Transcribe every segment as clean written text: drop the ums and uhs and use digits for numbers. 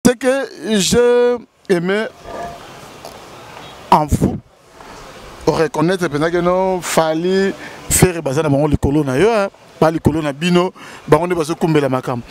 c'est que j'ai aimé en vous reconnaître que non fallait faire bazana bango likolo na yo pas likolo na bino bango ne baso kumbela makam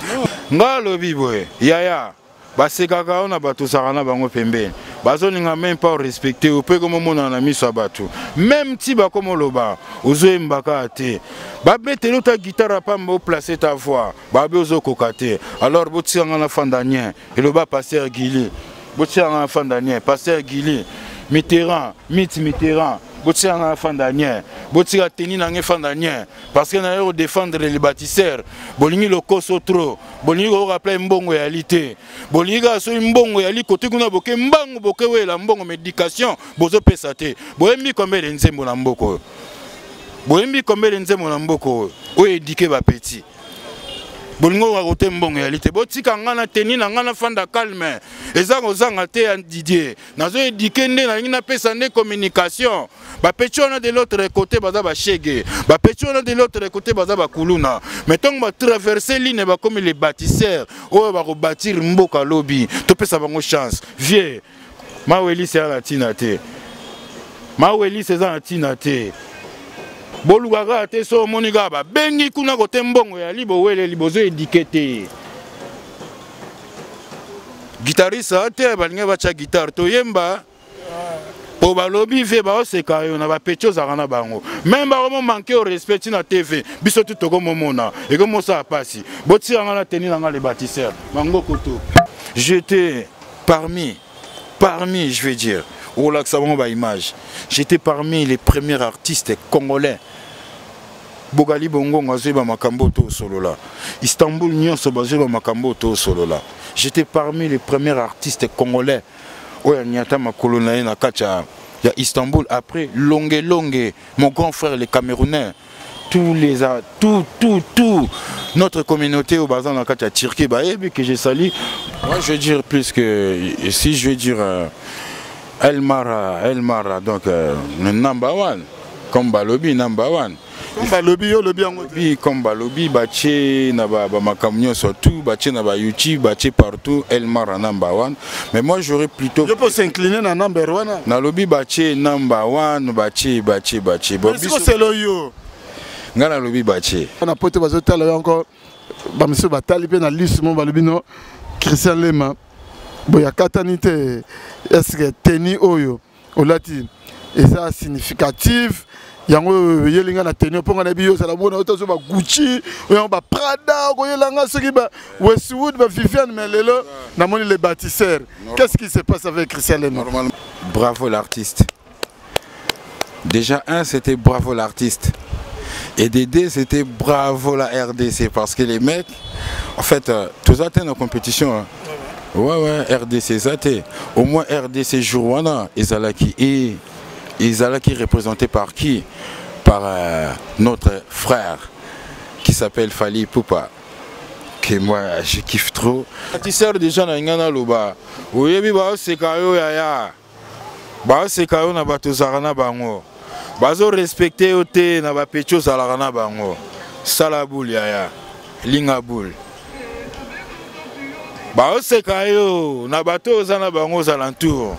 ngalo biboye yaya basekaka on a bato sarana bango pembeni bazoninga même pas respecter ou peut comme mona na miso bato même ti ba comme loba ozo mbaka te babetelo ta guitare pamba au placer ta voix babe ozo kokate alors botsanga na fandanien et le bas pasteur Guili botsanga na fandanien pasteur Guili Mitterrand Mitterrand botsanga na fandanien botsika teni na nge fandanien parce que na yo défendre les bâtisseurs bolingi le koso trop bolingi ko rappeler mbongo ya lité bolingi so mbongo ya côté kuna boke mbango boke wela mbongo médication bozo pesa te boyembi combien de nzembo na mboko boyembi combien de nzembo na mboko o éduquer ba petit bolingo wa kote mbongo ya lité botika ngana teni na ngana fanda calme eza kozanga te ya Didier nazo éduquer nde na ngina pesa ne communication ba petit on a de l'autre côté baza ba chege ba petit on a de l'autre côté baza ba kuluna mettons ba traverser ligne ba comme les bâtisseurs o ba ko bâtir mboka lobby to pesa bango chance vieux maweli c'est la tinate maweli c'est la tinate bolugaga te so moniga ba bengi kuna kote mbongo ya libo wele libozo édikete guitariste te balinga bacha guitare to yemba po balobi ve ba oseka yo na ba pecho za kana bango même ba ko manquer au respect na TV biso tout ko momona et comme ça passe boti nga na tenir nga les bâtisseurs mango koto j'étais parmi je vais dire image. J'étais parmi les premiers artistes congolais. Bogali Bongo Ngazeba Makambo to solola. Istanbul Nyon Sobazeba Makambo to solola. J'étais parmi les premiers artistes congolais. Oya Nyata Makolona na Kacha. Il y a Istanbul après longue mon grand frère les Camerounais. Tout notre communauté au bazar na Kacha Turquie que j'ai sali. Moi je veux dire plus que si je veux dire El Mara, donc number one, comme Balobi number one. Comme Balobi, Baché, Naba Makamio surtout, Baché Naba YouTube, Baché partout, El Mara number one. Mais moi j'aurais plutôt. Je peux s'incliner dans number one. Nalobi Baché number one, Baché. Est-ce que c'est l'oyo? Ngana Lobi Baché. On a poté bazotal encore. Monsieur Batali, puis na liste mon Balobi non. Christian Lema. Boya katanite est-ce que teni oyo olati et ça significatif yango yelinga na teni ponga na biyo sala bona otazo ba Gucci yango ba Prada ko yelanga soki ba Westwood ba Vivienne mais lelo na moni les bâtisseurs. Qu'est-ce qui se passe avec Christian Lema? Normalement bravo l'artiste. Déjà un c'était bravo l'artiste. Et des deux c'était bravo la RDC parce que les mecs en fait tous ça en compétition hein. Ouais, RDC Zate. Au moins RDC Jouana, Izalaki représenté par qui? Par notre frère qui s'appelle Fali Poupa. Que moi je kiffe trop. Tisseur déjà na ngana loba. Oyebi ba sekayo yaya. Ba sekayo na bato zarana bango. Bazo respecter ote na ba pecho zarana bango. Salabul yaya. Lingabul. Baoseka yo na bato ozana bango alentour.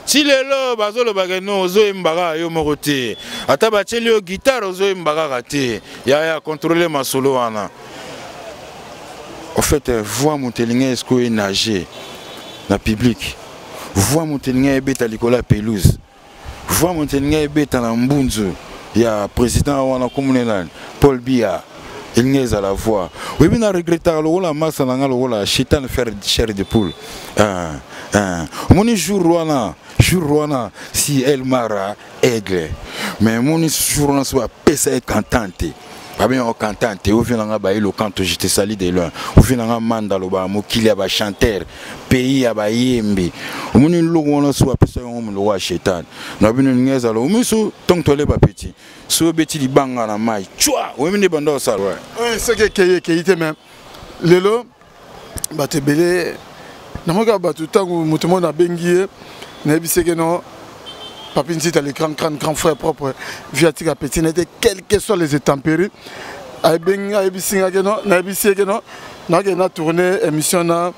Si lelo bazolo bageno ozo embaga yo morote. Ata bacheli yo guitare ozo embaga raté. Ya contrôler ma solo wana. En fait, voix Montelinga esko e nager na public. Voix Montelinga e beta likola pelouse. Voix Montelinga e beta na mbunzu. Ya président wana komunela Paul Biya. Il n'y a pas la voix. Oui, mais on regrette la masse la chitan faire chair de poule. Mon jour si El Mara aigle. Mais mon jour soit pesa et cantante. Pas bien cantante. Au final le canto j'étais sali de loin. Au final mandalo ba mokili ba chanteur pays aba yembi. Mon logo soit pesa on le roi chitan. Na bino ngeza lo muso tong tole ba petit. So beti di banga na mai chwa o mine bando ça ouais c'est que était même lelo bato belé na moka bato tango mutumo na bengie na biseke no papinzi à l'écran grand frère propre viatika petit n'était quelles que soient les intempéries ay benga bisinga que non na biseke no na que na tourner émission na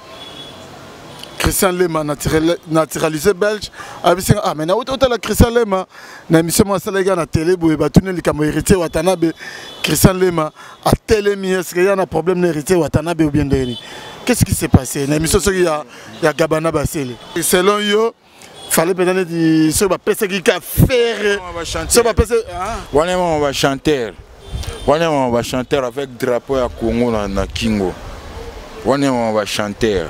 Christian Lema naturalisé belge abisi ah mais na auto la Christian Lema na émission moi ça les gars na télé boye batune li kamo héritier Watanabe Christian Lema a télémi est-ce qu'il y a un problème d'héritier Watanabe ou bien de qu'est-ce qui s'est passé na émission il y a Gabana Basile selon yo fallait peut-être dire ce va passer qui a faire ce va passer on va chanter avec drapeau à Congo na Kingo on va chanter.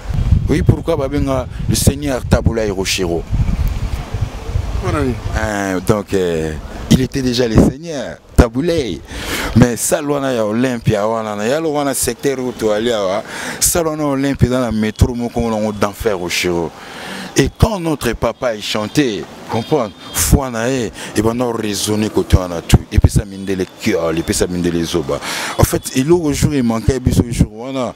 Oui, pourquoi le Seigneur Taboulaye Rochero. Donc, il était déjà le Seigneur Taboulaye. Mais ça, il y a Olympia, il y a le secteur où tu allais, ça, il y a Olympia dans le métro, d'enfer Rochero. Et quand notre papa il chantait, comprendre, et ben on raisonnait côté on a tout. Et puis ça mine les cœurs, et puis ça mine les os. En fait, il au jour il manquait biso jour on a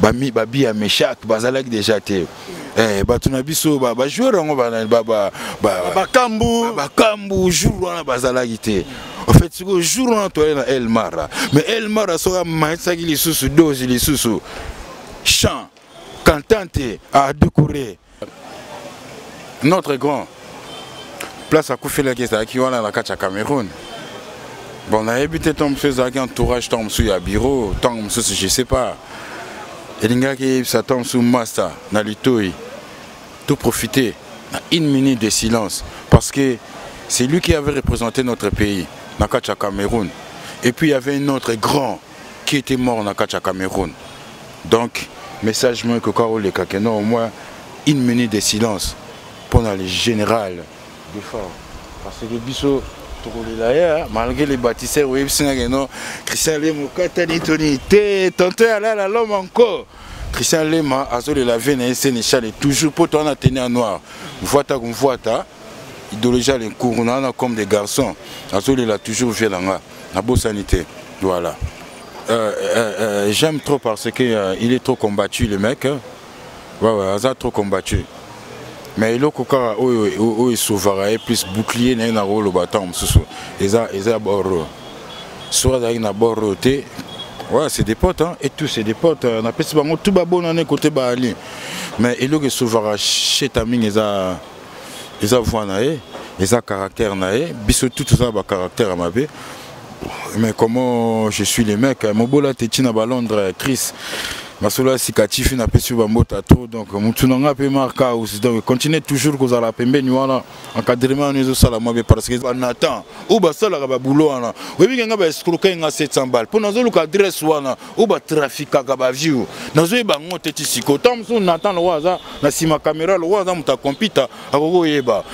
babi à Meshach, bazalak déjà té. Ba tuna biso ba joueur on ba kambu jour on a bazalak té. En fait, ce jour on a toi na El Mara. Mais El Mara sera maître qui les sous dose les sous chant, cantante à décorer. Notre grand place à Koufela qui est à la Kacha Cameroun. Bon, on a habité ton monsieur Zaki entourage tom sous ya bureau, tant monsieur je sais pas. Et l'inga qui ça tombe sous master na litoi. Tout profiter. Une minute de silence parce que c'est lui qui avait représenté notre pays na Kacha Cameroun. Et puis il y avait un autre grand qui était mort na Kacha Cameroun. Donc message moi que Carole Kakeno au moins une minute de silence. Pour le général de fort. Parce que le biseau, malgré les bâtisseurs, Christian Lema, tantôt à l'homme encore. Christian Lema, a la veine sénéchal toujours pour ton atteindre en noir. Voita, idéologie les courants comme des garçons. Il a toujours fait la bonne sanité. Voilà. J'aime trop parce qu'il est trop combattu, le mec. Ouais, il a trop combattu. Mais il est souverain et plus bouclier n'a rôle au bâton ils ont bord soit dans bord roté ouais c'est des potes hein et tous c'est des potes on appelle ça tout babon on est côté bali mais il est souverain chez Taming ils ont voix naé ils ont caractère naé biso tout ça ba caractère à ma vie mais comment je suis les mecs mon bola tétina ba Londres Chris Masola Sikatif n'a pas su bambota trop donc mutunanga pe marka aussi donc continuez toujours que vous allez pembe nywana encadrement nous ça la mabe parce que on attend ou ba sala ba boulot ana oui nga ba escroquer nga 700 balles pour nazo luka adresse wana ou ba trafic ka ba view nazo ba ngote tisiko tamso nathan lo waza na sima caméra lo waza muta computer akoko yeba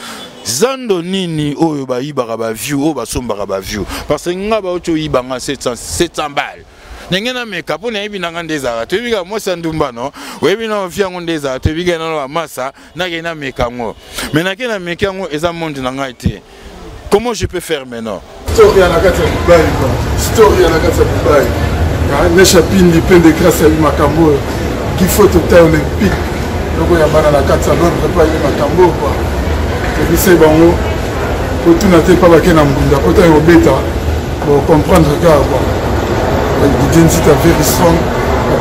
zando nini oyo ba yibaka ba view o ba sombaka ba view parce que nga ba ocho yibanga 700 balles. N'engena meka pour n'ebi nanga ndeza tu biga moi sandumba no webi na fiango ndeza tu biga na massa na gena meka ngo mais na gena meka ngo eza monde nanga été comment je peux faire maintenant story à la carte Dubaï story à la carte Dubaï ne chapine plein de grâce à Makambo qui faut total olympique donc ya bana la carte salon pas ile Makambo quoi et c'est bon pour tout n'attend pas ba kena mbunda pour ta obeta pour comprendre gars quoi Didier Nzita very strong, en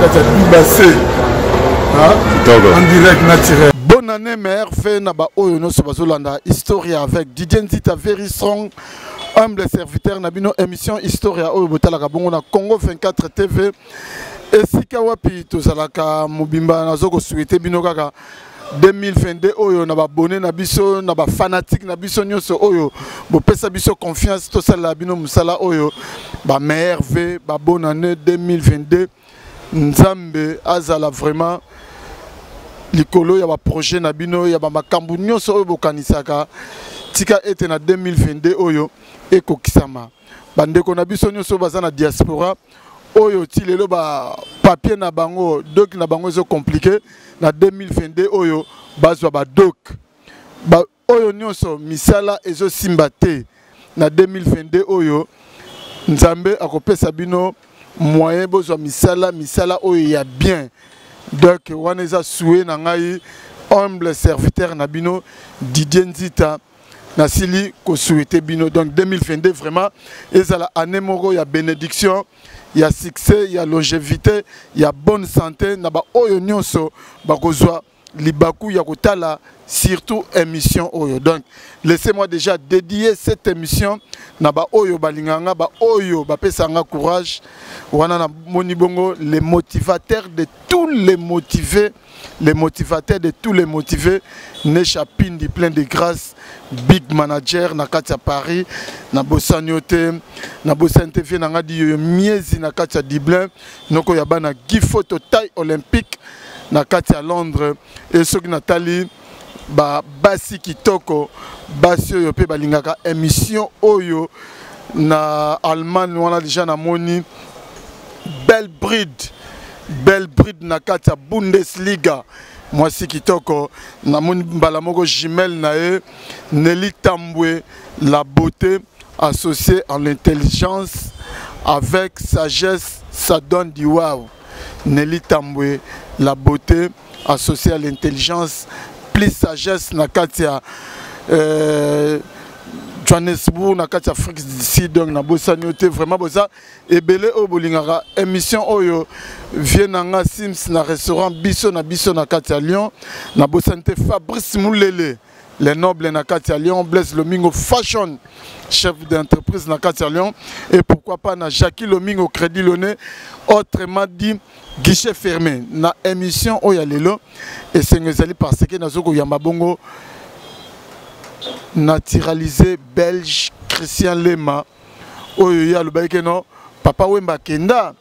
direct naturel. Bonne année, mère, fait Naba Oyono Sobazolanda, Historia avec Didier Nzita very strong, humble serviteur, Nabino émission Historia Oyobotala Gabongo na Congo 24 TV. Et si Kawapi, Tozalaka Mobimba, Nazoko souhaité Binokaka. 2022 oyo na ba abonné na biso na ba fanatique na biso nyonso oyo bo pesa biso confiance to sala bino musala oyo ba merveille ba bonne année 2022 nzambe azala vraiment likolo ya ba projet na bino ya ba makambu nyonso oyo bokanisaka tika ete na 2022 oyo ekokisama bandeko na biso nyonso baza na diaspora oyo ti lelo ba papier na bango doc na bango zo compliqué na 2022 oyo bazwa ba doc ba oyo nyonso misala ezo simba te na 2022 oyo nzambe akopesa bino moyen bozwa misala oyo ya bien donc wana eza souhait na ngai humble serviteur na bino Didier Nzita nasili ko souhaiter bino donc 2022 vraiment ezala année moko ya bénédiction. Il y a succès, il y a longévité, il y a bonne santé. Naba oyo nyonso bakozwa libaku ya kotala surtout émission oyo. Donc laissez-moi déjà dédier cette émission na ba oyo balinganga ba oyo ba pesanga courage wana na moni bongo les motivateurs de tous les motivés, les motivateurs de tous les motivés, ne chapindi plein de grâce, big manager na kati ya Paris, na Bossaniote, na Bossante na ngadi yo miezi na kati ya Dublin, noko ya bana gifoto taille olympique na kati ya Londres, et soki Nathalie ba basi kitoko basi oyo pe balingaka émission oyo na Allemagne wana déjà na moni belle bride na kati ya Bundesliga mwasi kitoko na moni mbala moko jumelle na ye Nelly Tambwe, la beauté associée à l'intelligence avec sagesse, ça donne du wow. Nelly Tambwe, la beauté associée à l'intelligence plus sagesse na katia Johannesburg na katia Afrique du Sud, donc na Bossaniote vraiment bossa et belé o bolingara émission oyo vienanga Sims na restaurant biso na katia Lyon na Bossante Fabrice Moulele les nobles na katia Lyon, Blaise Lomingo Fashion chef d'entreprise na katia Lyon, et pourquoi pas na Jackie Lomingo Crédit Lyonnais, autrement dit guichet fermé na émission oya lelo et c'est ngezali parce que nazoko ya mabongo naturalisé belge Christian Lema oyo ya lobaki no papa Wemba Kenda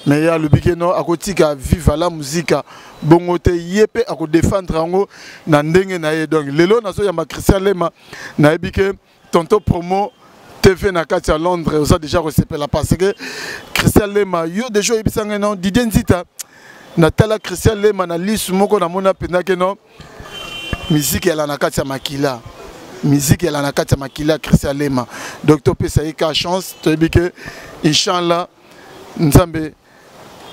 mais ya lobaki no akotika vive la musique bongo te yepe ako défendre ngo na ndenge na ye. Donc lelo nazo ya Christian Lema na ebike tonto promo TV na kati à Londres, vous avez déjà reçu la parce que Christian Lema, yo déjà ibisanga non Didier Nzita, Natala Christian Lema na liste moko na mona pena que non musique elle na kati ya makila, musique elle na kati ya makila Christian Lema. Docteur Pesaïka chance, tu dis que Inch'Allah Nzambe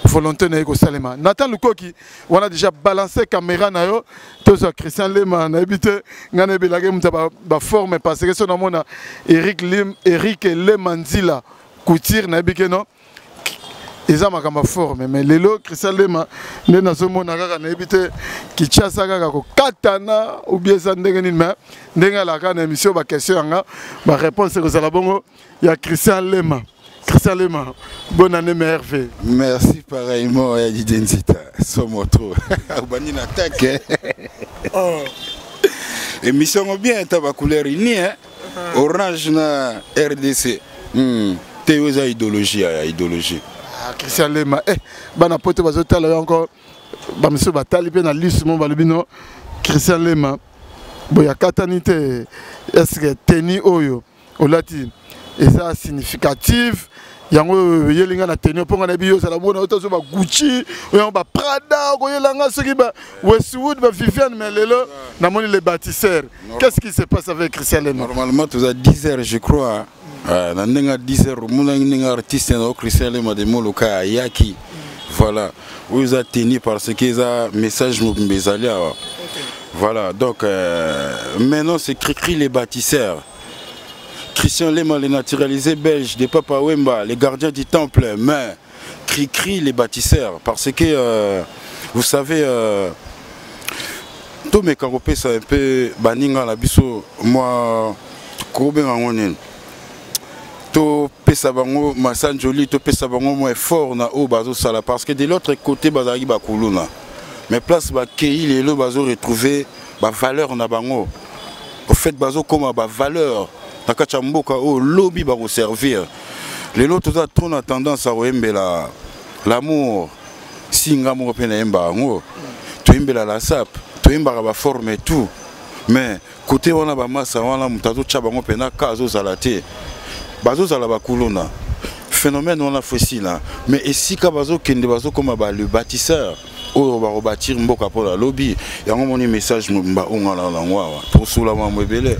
volonté na Salema. Nathan Lukoki, on a déjà balancé caméra na yo, tout ça Christian Lema na habité ngane belage muta ba forme parce que son nom na Eric Lemanzila Couture na habité non. Eza makamba forme mais lelo Christian Lema ne na so mona kaka na habité ki chasa kaka ko katana ou bien ça ndenge ni mais ndenge la kana émission ba question nga ba réponse que ça la bongo ya Christian Lema. Christian Lema, bonne année merveille. Merci pareillement, Didier Nzita. Somoto. Bani n'attaque. Émission bien, t'as ma couleur unie, orange na RDC. T'es idéologie, idéologie. Christian Lema, bana pote bazota là encore, ba monsieur batali pe na liste mon balubino. Christian Lema, boya katanite, est-ce que teni oyo, olati. Et ça significatif yango yelinga na tenir ponga na biyo sala bona otazo ba Gucci oyo ba Prada ko yelanga soki ba Westwood ba Vivienne mais lelo na moni les bâtisseurs. Qu'est-ce qui se passe avec Christian Lema? Normalement tu as 10 heures je crois. Na ndenga 10 heures mon ndenga artiste na Christian Lema de Moloka Yaki. Voilà, vous a tenu parce que ça message mbezali. Voilà, donc maintenant c'est cri les bâtisseurs. Christian Lema, les naturalisés belges, des Papa Wemba, les gardiens du temple, mais cri les bâtisseurs. Parce que, vous savez, tous mes caropés, c'est un peu baninga la biso, moi, Kobe Rangonen. Tout Pesabango, Massan Joli, tout Pesabango, moi, fort na o bazo sala. Parce que de l'autre côté, bazari bakuluna. Mais place bakei, les lo bazo retrouver ba valeur na bango. Au fait, bazo comme ba valeur. Nakacha mboka o lobby ba ko servir. Les autres ont trop tendance à oembela l'amour. Singa mo pe na emba ngo. To embela la sap, to emba ba forme et tout. Mais côté wana ba massa wana mutazo tshaba ngo pe na kazo zalate. Bazo zala ba kulona. Phénomène on a fossile là. Mais ici ka bazo kende bazo comme ba le bâtisseur. On va rebâtir mboka pour la lobby. Il y a un message mba ongala la ngwa pour soula ma mbele.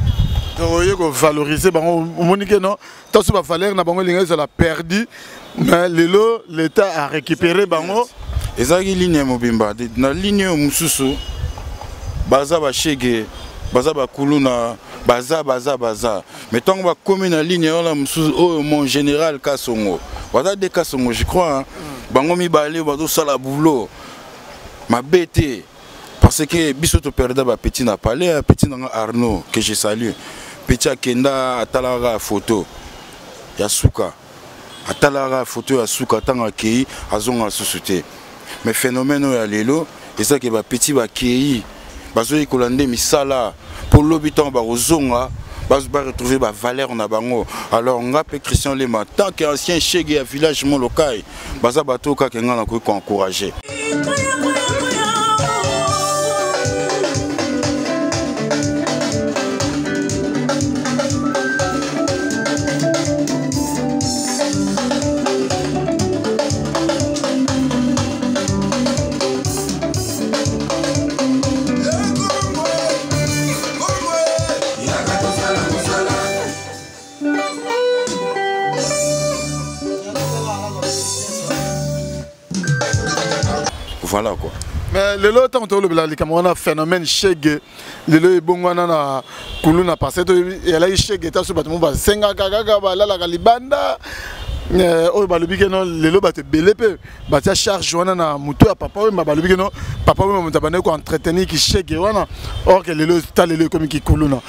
Donc il faut valoriser bango monique non tant sur la valeur na bango linga la perdu mais l'état a récupéré bango ezaki ligne mobimba na ligne mususu baza ba shege baza ba kuluna baza mais tant ba comme na ligne la mususu oh mon général Kasongo baza de Kasongo je crois bango mi balé bazo sala boulot ma bête parce que biso to perda ba petit na palais petit na Arnaud que je salue petit akenda atalara photo ya suka atalara photo ya suka tanga kei azonga société mais phénomène ya lelo et ça que ba petit ba kei bazo ikolande misala pour l'habitant ba ozonga ba retrouver ba valeur na bango. Alors nga pe Christian Lema tant qu'ancien chef à village mon local baza bato ka kenga na ko encourager. Voilà quoi. Mais le lot tant le Cameroun phénomène chèque le bon na kuluna passé et là chèque était sur bâtiment ba senga gaga ba la galibanda o ba lobi que non le lot ba te belé peu ba ta charge wana na moto à papa ba lobi que non papa mo mutabane ko entretenir qui chèque wana or que le lot ta le comme qui kuluna.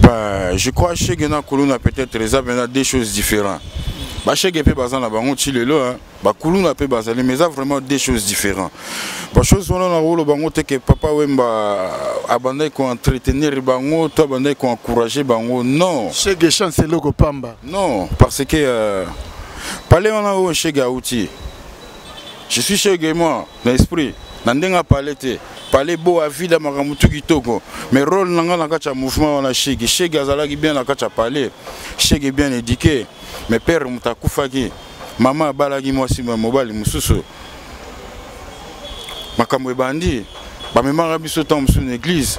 Bah je crois chèque na kuluna peut-être réserve des choses différentes. Bah chèque pe bazan na bango ti lelo hein. Bah kuluna pe bazali mais ça vraiment des choses différentes. Bah chose on a rôle bango te que papa wemba abandé ko entretenir bango to abandé ko encourager bango non. Chèque chance loko pamba. Non parce que parler on a un chèque à outil. Je suis chèque moi l'esprit nandenga palete parler beau à vie de makamutu kitoko mais rôle nanga na kacha mouvement on a chèque chèque azalaki bien na kacha parler chèque est bien éduqué mais père mutakufaki maman balagi moi si mobile mususu makamwe bandi ba memara biso tant musu l'église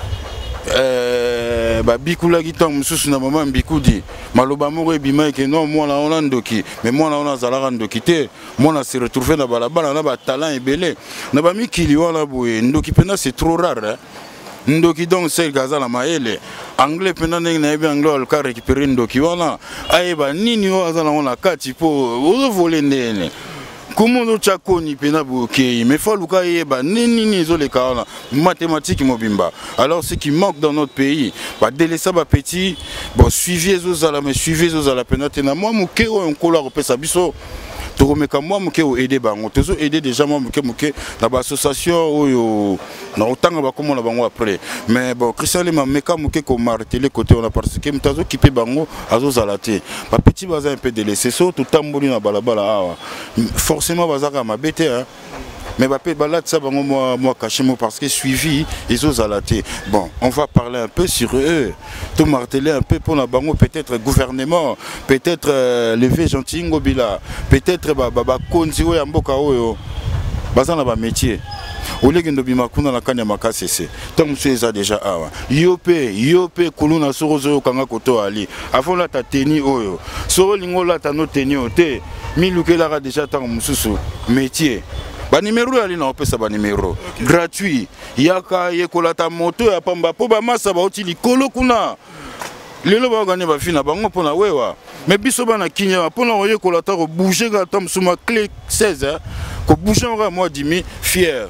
ba bikulagi tant mususu na maman mbikudi maloba moko ebima ke non moi na on ndoki mais moi na on azalaka ndoki te moi na se retrouver na balabala na ba talent ebele na ba mikili wana boye ndoki pena c'est trop rare hein? Ndoki donc c'est gaza la maele anglais pendant na bien anglais al ka récupérer ndoki wana ayeba nini o azala on la kati po o voler ndene comment no chakoni pena boké mais faut luka yeba nini zo le ka mathématiques mobimba. Alors ce qui manque dans notre pays ba délaisser ba petit bon suivez aux ala mais suivez aux ala pena tena moi moké on kola repesa biso to remeka moi moké o aider bango to aider déjà moi moké na ba association oyo na otanga ba comment na bango après mais bon Christian Lema meka moké ko marteler côté on a parce que mtazo kipe bango azo zalaté ba petit baza un peu délaissé so tout tamboli na balabala awa forcément bazaka mabete hein mais ba pe balade ça bango moi caché moi parce que suivi ils ont zalaté. Bon on va parler un peu sur eux tout marteler un peu pour la bango peut-être gouvernement peut-être lever gentil ngobila peut-être ba konzi o ya mboka oyo bazana ba métier au lieu de bimakuna na kanya makasese tant monsieur ça déjà awa yope kuluna sorozo kanga koto ali avant la ta teni oyo soro lingola ta no teni ote milukela déjà tant mususu métier ba numéro ali na opesa ba numéro gratuit yaka yekola ta moto ya pamba po ba masa ba otili kolo kuna lelo ba gagner ba fina bango pona wewa mais biso bana kinya pona yekola ta ko bouger ga tam suma clé 16 ko bouger nga moi dimi fier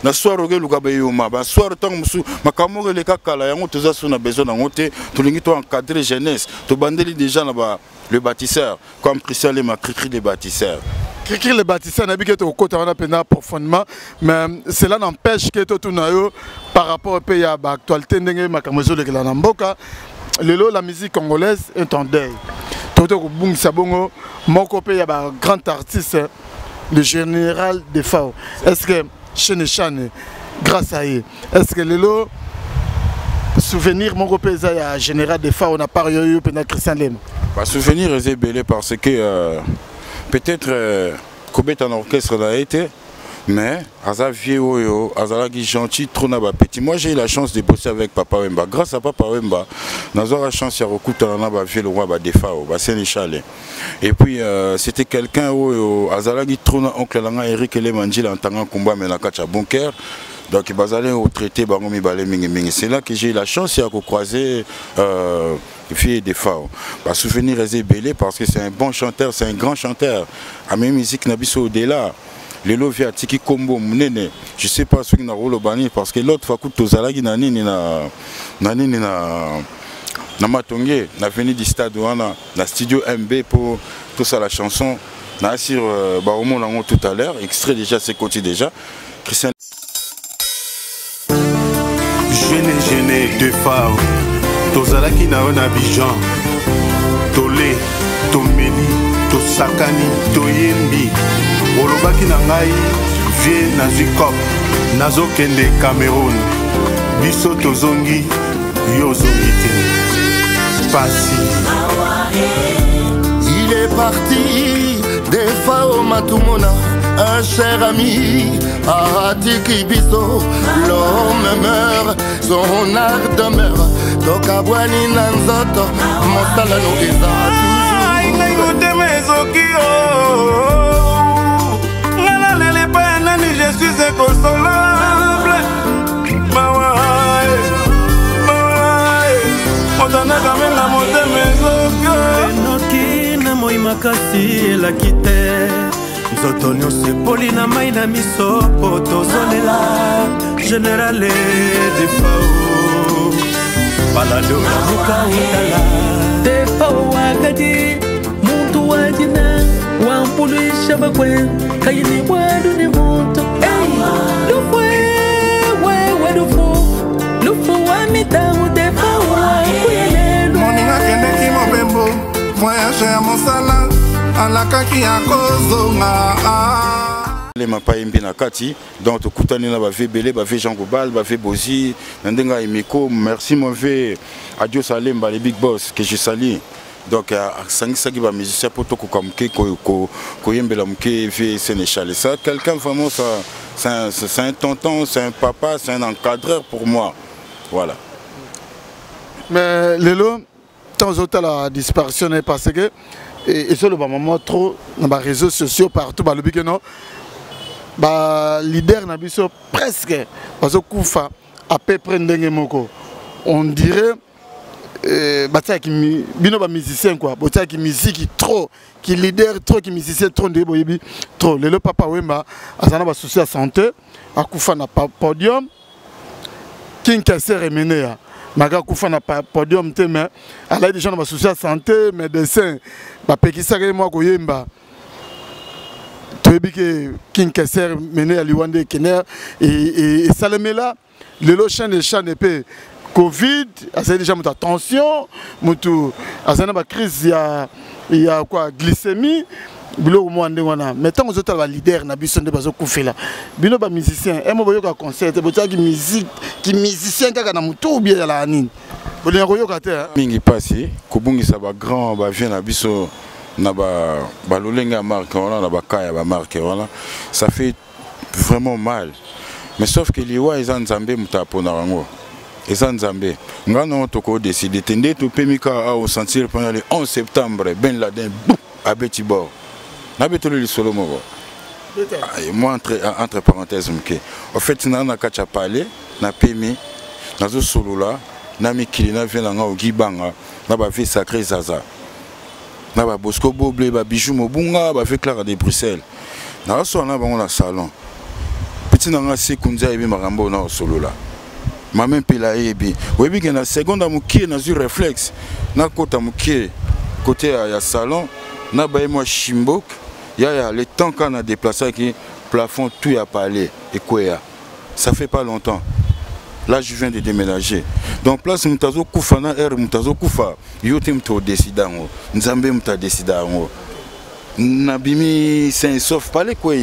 na soir oge luka bayoma ba soir tant musu makamoko le kakala yango toza sona besoin na ngote tolingi to encadrer jeunesse to bandeli déjà na ba le bâtisseur comme Christian Lema cri des bâtisseurs. Écrire les bâtisseurs n'a pas au côté on a peine profondément mais cela n'empêche que tout nayo par rapport au pays à l'actualité ndenge makamozo le la mboka lelo la musique congolaise est en deuil toto ko bungisa bongo moko pe ya ba grand artiste le général de Fao est-ce que Chane grâce à eux est-ce que lelo souvenir moko pe ya général de Fao na par yo pena Christian Lema ba souvenir est belé parce que peut-être Kobet en orchestre n'a été, mais Azavier Oyo, Azalagi gentil, trop n'a pas petit. Moi j'ai eu la chance de bosser avec Papa Wemba. Grâce à Papa Wemba, nous avons la chance de recouter dans la ville le roi Badefao, Sénéchal. Et puis c'était quelqu'un où Azalagi trop n'a oncle Langa Eric Elemandjil en tant que combat mais la kacha bunker. Donc ils allaient au traité Bangomi Balé Mingi. C'est là que j'ai eu la chance de croiser fille des Fao. Bah, souvenir est belé parce que c'est un bon chanteur, c'est un grand chanteur. À mes musiques Nabiso au-delà. les lovis à Tiki Kombo Munene. Je sais pas ce qui n'a pas bani parce que l'autre fois que Tozalagi na Matongé, na venu du stade Ouana, na studio MB pour tout ça la chanson. Na sur Baomo Lango tout à l'heure, extrait déjà, c'est côté déjà. Christian. Gêné, deux femmes. Tozalaki na on Abidjan. Tolé, Tomeli, Tosakani, Toyembi. Olobaki na ngai, vie na Zikop. Nazo kende Cameroun. Biso tozongi, yo zongi te. Passi. Il est parti, des fois au Matumona, un cher ami, Atiki Biso, l'homme meurt, son art demeure, Tokabwani Nanzoto, Montalano Eza toujours. Écoute mes okio, Nana Lele Panani, je suis inconsolable. Mawae, Montana Kamena Monte mes okio. Noki na moi makasi elakite. Nzoto nyonso epoli na mai na miso po tozolela générale defao balado na muka utala defao wakati muntu wajina wampuluisha bakwe kayini wadu ni muntu lufwe wewe lufu wa mitamu defao wakuyelelu moninga kendeki mobembo voyage ya mosala alakaki ya kozonga les mapayembi na kati donc tokutani na bave belé bave Jean Gobal bave Bozi ndenga Emiko merci mon vieux Adio Salemba les big boss que je salue donc sangisaki ba musicien pour to kokamuke ko yembela muke vieux Sénéchal ça quelqu'un vraiment ça c'est un tonton c'est un papa c'est un encadreur pour moi voilà mais lelo temps la disparition est parce que et sur le moment trop dans les réseaux sociaux partout bah le big non bah leader na biso presque parce que kufa à peu près ndenge moko on dirait bah ça qui bino ba musicien quoi bah ça qui musique trop qui leader trop qui musicien trop ndé boyebi trop le papa Wemba azana ba souci à santé à kufa na podium King Kasser mené Maga kufa na podium te mais elle a des gens dans souci à santé médecin ba pekisa ke moi koyemba que King Kasser mené à Liwande Kener et Salemela le chaîne et chaîne épée Covid a déjà mon attention mutu azana ba crise il y a quoi glycémie bilo mo ande wana mettons aux autres leader na biso nde bazo kufela bino ba musicien et mo boyoka concert botya ki musique ki musicien kaka na mutu bien la nini bolinga koyoka te mingi pasi kubungisa ba grand ba vient na biso na ba lolenga marque wana na ba kaya ba marque wana ça fait vraiment mal mais sauf que liwa eza nzambe mutapo na rango eza nzambe ngano toko décider tende to pemika au sentir pendant le 11 septembre Ben Laden à Betibor na betolo li solo moko moi entre parenthèses mke en fait na kacha parler na pemi nazo solo là na mikili na vient nga ogibanga na ba vie sacré zaza na ba Bosco Boble ba bijou mobunga ba fait Clara de Bruxelles na so na bango na salon petit na nga sekundia ebi makambo na solo là ma même pela ebi webi que na seconde mukie na zu réflexe na kota mukie côté ya salon na ba moi chimbok ya le temps qu'on a déplacé qui plafond tout y a parlé et quoi ça fait pas longtemps là je viens de déménager donc place mutazo kufa na air mutazo kufa yote mto décida ngo nzambe mta décida ngo nabimi saint sauf parler quoi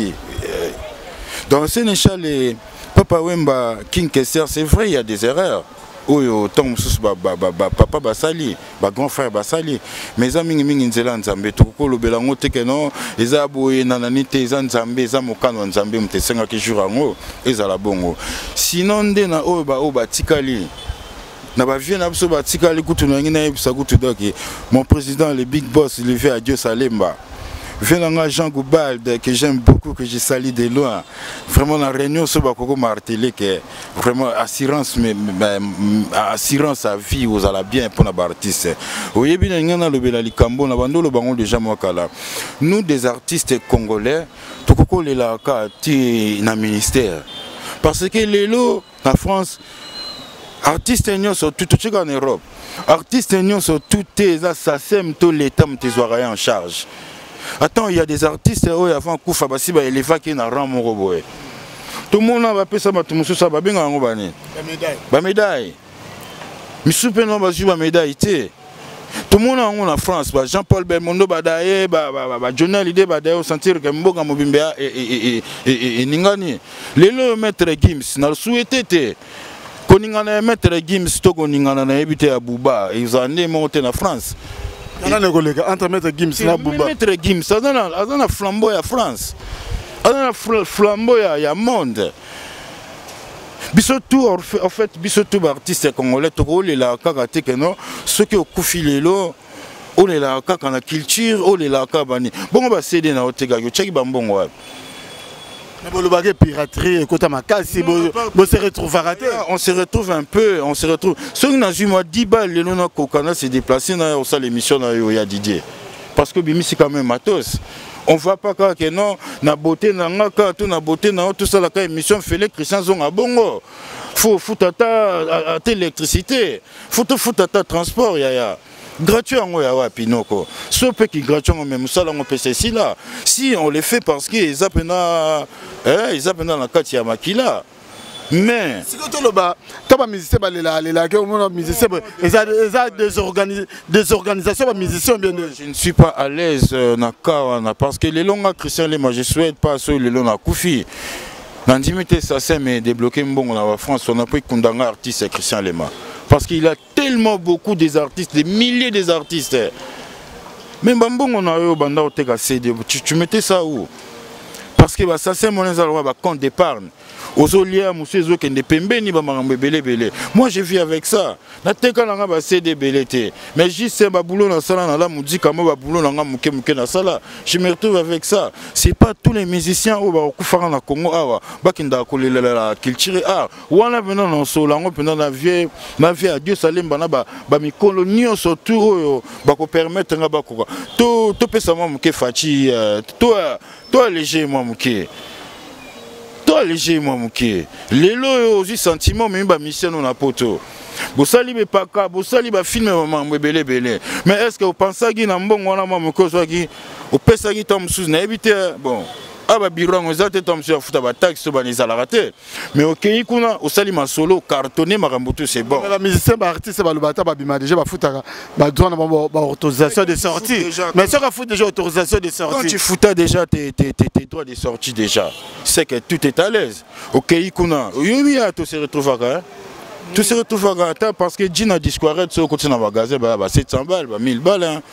dans Sénéchal et Papa Wemba King Kasser c'est vrai il y a des erreurs oyo tom sus papa basali ba grand frère basali mais za mingi nzela nzambe to ko lobela ngo teke no eza boye nanani te eza nzambe eza mokano nzambe mtesenga ki jour ngo eza la bongo sinon nde na oyo ba tikali na ba vie na biso ba tikali kutu na ngina yebisa kutu doki mon président le big boss il fait Adio Salemba Venanga Jean Goubald, que j'aime beaucoup, que j'ai sali de loin. Vraiment, la réunion, ce Bakoko m'a martelé que vraiment assurance à vie, vous allez bien pour les artistes. Vous bien, nous, des artistes congolais, tout le monde est dans le ministère. Parce que les lots, en France, artistes sont tout en Europe. Artistes sont tout ça sème tout l'État en charge. Attends, il y a des artistes avant Koufa Basiba et les vagues qui n'ont rien robot. Tout le monde va payer ça, tout le monde va bien en médaille. La médaille. Mais super non va jouer la médaille. Tout le monde en France, Jean-Paul Belmondo badaye, Johnny Hallyday badaye, sentir que Mboka Mobimba et Ningani. Les lots maître Gims n'a souhaité. Quand on a maître Gims, on a habité à Bouba, ils ont monté en France. Entre maître Gims et Bouba. Maître Gims, ça donne un flambeau à France. Ça donne un flambeau à monde. Surtout, en fait, surtout artistes congolais, les kaka non, ceux qui ont couffé les lots, les kaka dans la culture, les kaka bani. Bon, on va céder dans le tega, yo check bambon ouais. Mais bon, le bagage piraterie, écoute ma casse, on se retrouve à rater. On se retrouve un peu, on se retrouve. Ceux qui ont eu 10 balles, les lona kokana s'est déplacé dans l'émission il y a Didier. Parce que Bimi c'est quand même matos. On ne voit pas que non, na beauté na ngaka, tout na beauté na tout ça la émission fait Christian Zonga bongo. Faut à l'électricité, faut à transport yaya. Gratuit en Oyawa Pinoko. Ce qui est gratuit en même ça on PCC là. Si on les fait parce qu'ils appellent la carte ya makila. Mais si tu as musicien des organisations musiciens bien. Je ne suis pas à l'aise parce que les longs Christian Lema, je souhaite pas ceux les longs Koufi. Dans 10 minutes ça c'est mais débloquer mbongo en France, on a pris Kundanga artiste Christian Lema parce qu'il a tellement beaucoup des artistes, des milliers des artistes. Mais mbongo on a eu banda au tega CD, tu mettais ça où? Parce que ça c'est mon compte d'épargne. Moi je vis avec ça. Mais juste je me retrouve avec ça. C'est pas tous les musiciens au Congo la culture art. Ou on a venu dans Solango pendant la vie à Dieu Salem banaba mi colonio surtout pour permettre tout peut ça moi fachi toi léger moi toi léger moi mouké les lots aussi sentiments même ba mission on a poto bosali be paka bosali ba film maman belé mais est-ce que vous pensez que na mbongo wana maman ko soki au pesa ki tom sous na éviter bon aba birango zate tom sur futa ba taxe to ba ni raté mais OK kuna osali ma solo cartonné makambutu c'est bon la musicien ba artiste ba lobata ba bima déjà ba futa ba droit na ba autorisation de sortie mais ça ka futa déjà autorisation de sortie quand tu futa déjà tes droits de sortie déjà c'est que tout est à l'aise OK kuna oui to se retrouve hein tu se retrouves parce que Gina disparaît sur côté na magasin ba 700 balles ba 1000 balles hein.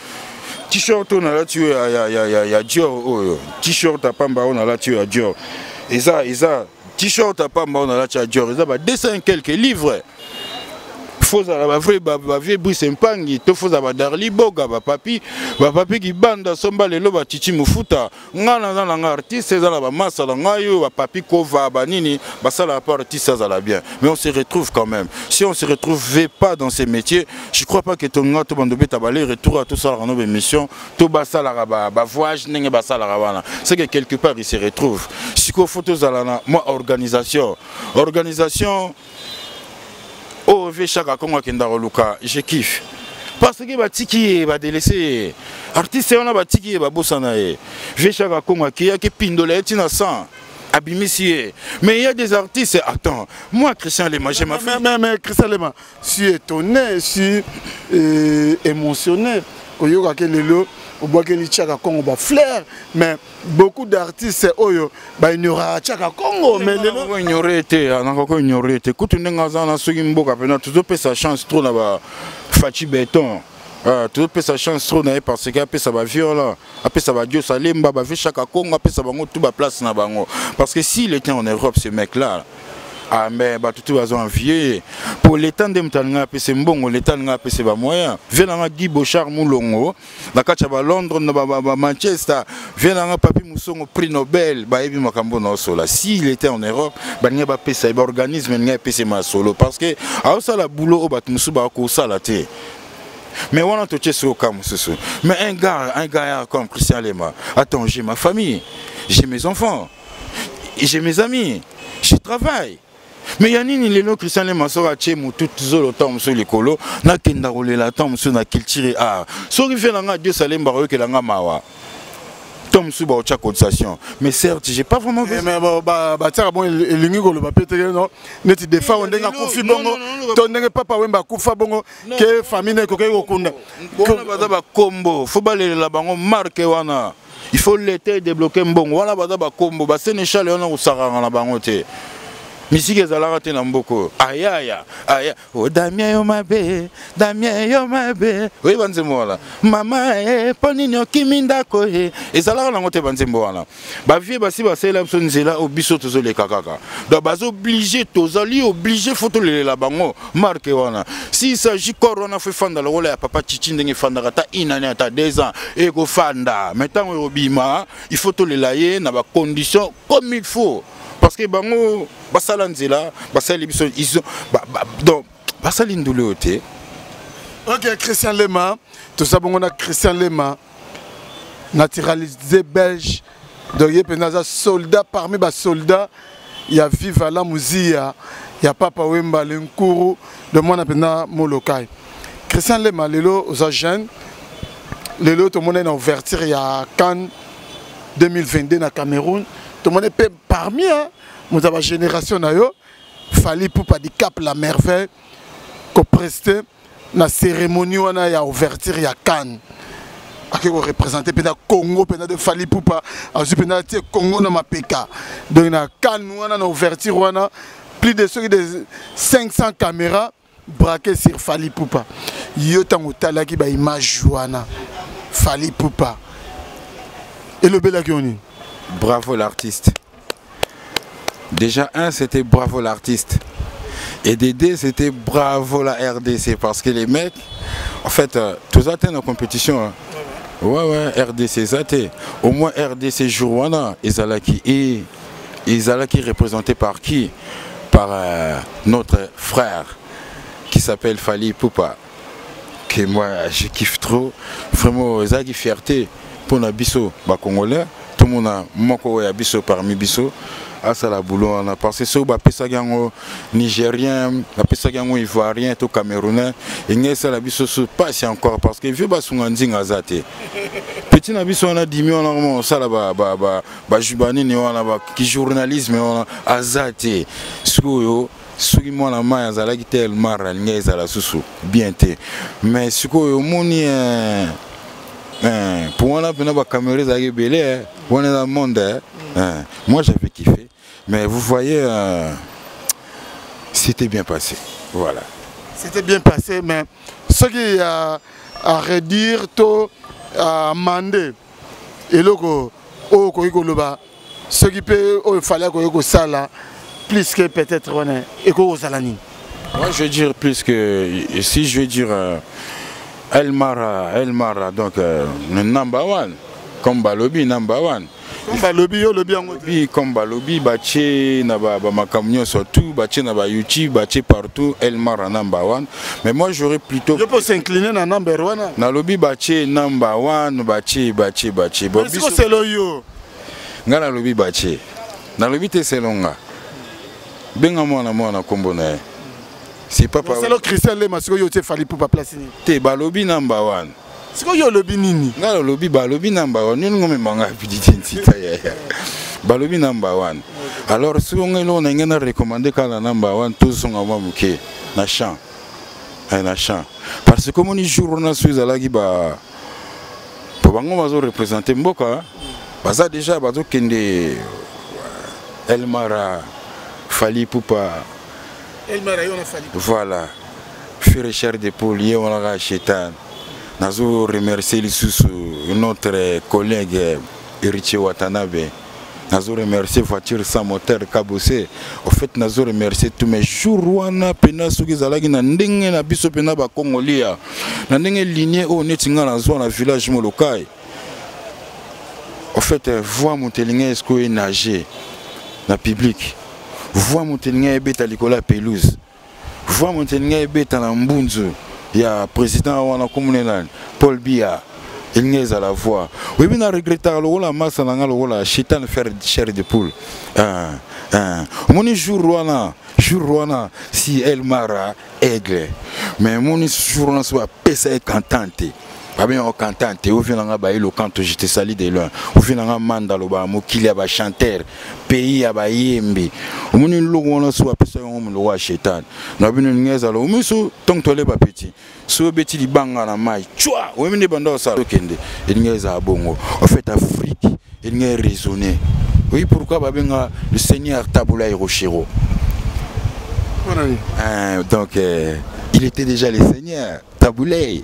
T-shirt on a là tu ya Dior t-shirt à Pamba on a là tu as Dior et ça t-shirt à Pamba on a là tu as Dior et ça va 200 quelques livres faut la vraie vie Brice Mpangi to faut ba Darli Boga ba papi qui banda somba lelo ba titi mufuta ngana na artiste za la ba massa la ngayo ba papi kova ba nini ba ça la artiste ça la bien mais on se retrouve quand même si on se retrouvait pas dans ces métiers je crois pas que ton ngato bandobe tabalé retour à tout ça dans nos émissions to ba ça la ba voyage ninge ba ça la wana c'est que quelque part il se retrouve si ko photo za la moi organisation oh, je kiffe. Parce que batiki va délaisser. Artiste on a batiki va bossanae. Je chaque Congo qui a qui pindole tina sang. Abimissier. Mais il y a des artistes. Attends, moi Christian Lema, j'ai ma fille. Mais Christian Lema, je suis étonné, je suis émotionné. Quand il y a quelques lots. Au bois que les Tchaka Congo va flair, mais beaucoup d'artistes oyo ba ignorer Tchaka Congo, mais les gens ignorer été, on a encore ignoré été. Quand on est dans un sugimbo, après tout peut sa chance trop là-bas, Fachi béton. Tout peut sa chance trop là parce que après ça va violent, après ça va Dieu Salemba, va faire Tchaka Congo, après ça va tout ba place na bango. Parce que s'il était en Europe, ce mec là. Ah mais bah tout bazon envié pour l'état de mtanga pese mbongo l'état nga pese ba moyen venanga Guy Bochard Moulongo na kacha ba Londres na ba Manchester venanga Papi Musongo prix Nobel ba ebi makambo na sola s'il était en Europe ba nga ba pese ba organisme nga pese ma solo parce que a ça la boulot au bat musu ba ko sala te. Mais on a touché sur comme ce. Mais un gars comme Christian Lema, attends, j'ai ma famille, j'ai mes enfants, j'ai mes amis, je travaille. Mais yanini lelo Christian Lema so ache mu tout zolo tam so likolo na kenda rolela tam so na culture ah so rive na nga Dieu salemba ko ke la nga mawa tom su ba ocha cotisation mais certes j'ai pas vraiment mais ba tira bon elingi ko lo ba pété non neti defa on denga kufi bongo to ndenge papa wemba kufa bongo ke famille ko ke ko kunda ko ba ba kombo faut balela bango marque wana il faut l'été débloquer mbongo wana ba kombo ba sénéchal wana ko saranga na bango te. Musique ezalaka te na mboko aya o Damien yo mabe oui banzembo wala mama ponini okiminda ko ezalaka nango te banzembo wana ba vie basi basela biso nzela obiso tozoleka kaka donc bazo obligé tozali obligé photo lelela bango marque wana si s'agit corona fait fanda la rôle ya papa chichi ndenge fanda ta inane ata 2 ans et ko fanda maintenant obima il faut to lelaye na ba conditions comme il faut. Parce que bango basala nzela basala biso ils donc basala ndouloté. OK Christian Lema tout ça bongo na Christian Lema naturalisé belge donc il y a soldat parmi les soldats il y a Viva la Muzia il y a Papa Wemba Lenkuru de moi na Molokai. Christian Lema lelo aux jeunes lelo tout le monde est ouverture il y a Cannes 2022 na Cameroun. Tout le monde est parmi la génération nayo fallait pour pas di cap la merveille qu'on prestait la cérémonie on a ouverture ya Cannes à qui représenter pena Congo pena de fallait pour pas azu pena Congo na mapeka donc na Cannes on a ouverture on a plus de 500 caméras braquées sur fallait pour pas yo tango talaki ba image wana fallait pour pas et le belagioni. Bravo l'artiste. Déjà c'était bravo l'artiste. Et des deux c'était bravo la RDC parce que les mecs, en fait, tous atteignent en compétition. Ouais, RDC zaté. Au moins RDC Jouana, Izalaki représenté par qui? Par notre frère qui s'appelle Fally Poupa. Que moi je kiffe trop. Vraiment, Zagi fierté pour nos biso, Congolais. Tout le monde a moko ya biso parmi biso à ça la boulot on a passé ça ba pesa gango nigérien la pesa gango ivoirien tout camerounais et ngesa la biso se passe encore parce que vieux ba sunganzinga zate petit na biso on a 10 millions normalement ça là ba jubani ni on a ba ki journalisme on azate suyo suki mwana maya zalaki tel mara ngesa la susu bien té mais suko moni pour moi, la caméra est belle, on est dans le monde. Moi, j'avais kiffé. Mais vous voyez, c'était bien passé. Voilà. C'était bien passé, mais ce qui a à redire, à demander, et là, ce qui peut, il fallait que ça là, plus que peut-être on est, et que Salani. Moi, je veux dire plus que, si je veux dire. El Mara, donc number one, comme Balobi number one. Comme Balobi, yo lobby en Balobi, comme Balobi, Baché, Naba Makamio surtout, Baché Naba YouTube, Baché partout, El Mara number one. Mais moi j'aurais plutôt. Je peux s'incliner dans number one. Na lobby Baché number one, Baché. Est-ce que c'est le yo? Ngana lobby Baché. Na lobby te selonga. Benga mwana kombo na. C'est pas c'est le Christian Lema, c'est que yo te fallait pour pas placer. Te Balobi number one. C'est que yo lobby nini? Ngala lobby Balobi number one. Nous ngome manga petite entité. Balobi number one. Alors si on est là on a recommandé kala number one tous sont avant muké na chant. Na chant. Parce que comme on est journal sur alaki ba bango bazo représenter mboka. Baza déjà bazo kende El Mara Fally Poupa. Voilà, frère cher de Paul, on a acheté. Nous remercier notre collègue Eriché Watanabe. nazo remercier voiture sans moteur Kabose. En fait nazo remercier tous mes jours wana pena soki zalaki na ndenge na biso pena ba Congolia na ndenge lignée au netinga na zone na village Molokai. En fait voir mon telinga esko nager na public, voir mon telinga ebeta likola pelouse, voir mon telinga ebeta na mbunzu ya président wana komunela Paul Biya. Il n'y a pas la voix. Oui, mais on regrette la masse la chitan faire chair de poule. Mon jour si elle mara aigle. Mais mon jour soit pesa cantante. Pas bien cantante. Au final le canto j'étais sali de loin. Au final mandalo ba mokili ba chanteur. Pays ba yembi. Mon logo soit pesa on le roi chitan. Na bino ngeza lo muso tong tole ba petit. So beti di banga na mai chwa o mine bando sa kende elingeza bongo en fait Afrique il n'y raisonné oui pourquoi ba benga le Seigneur Tabula Hiroshiro donc il était déjà le Seigneur Tabulei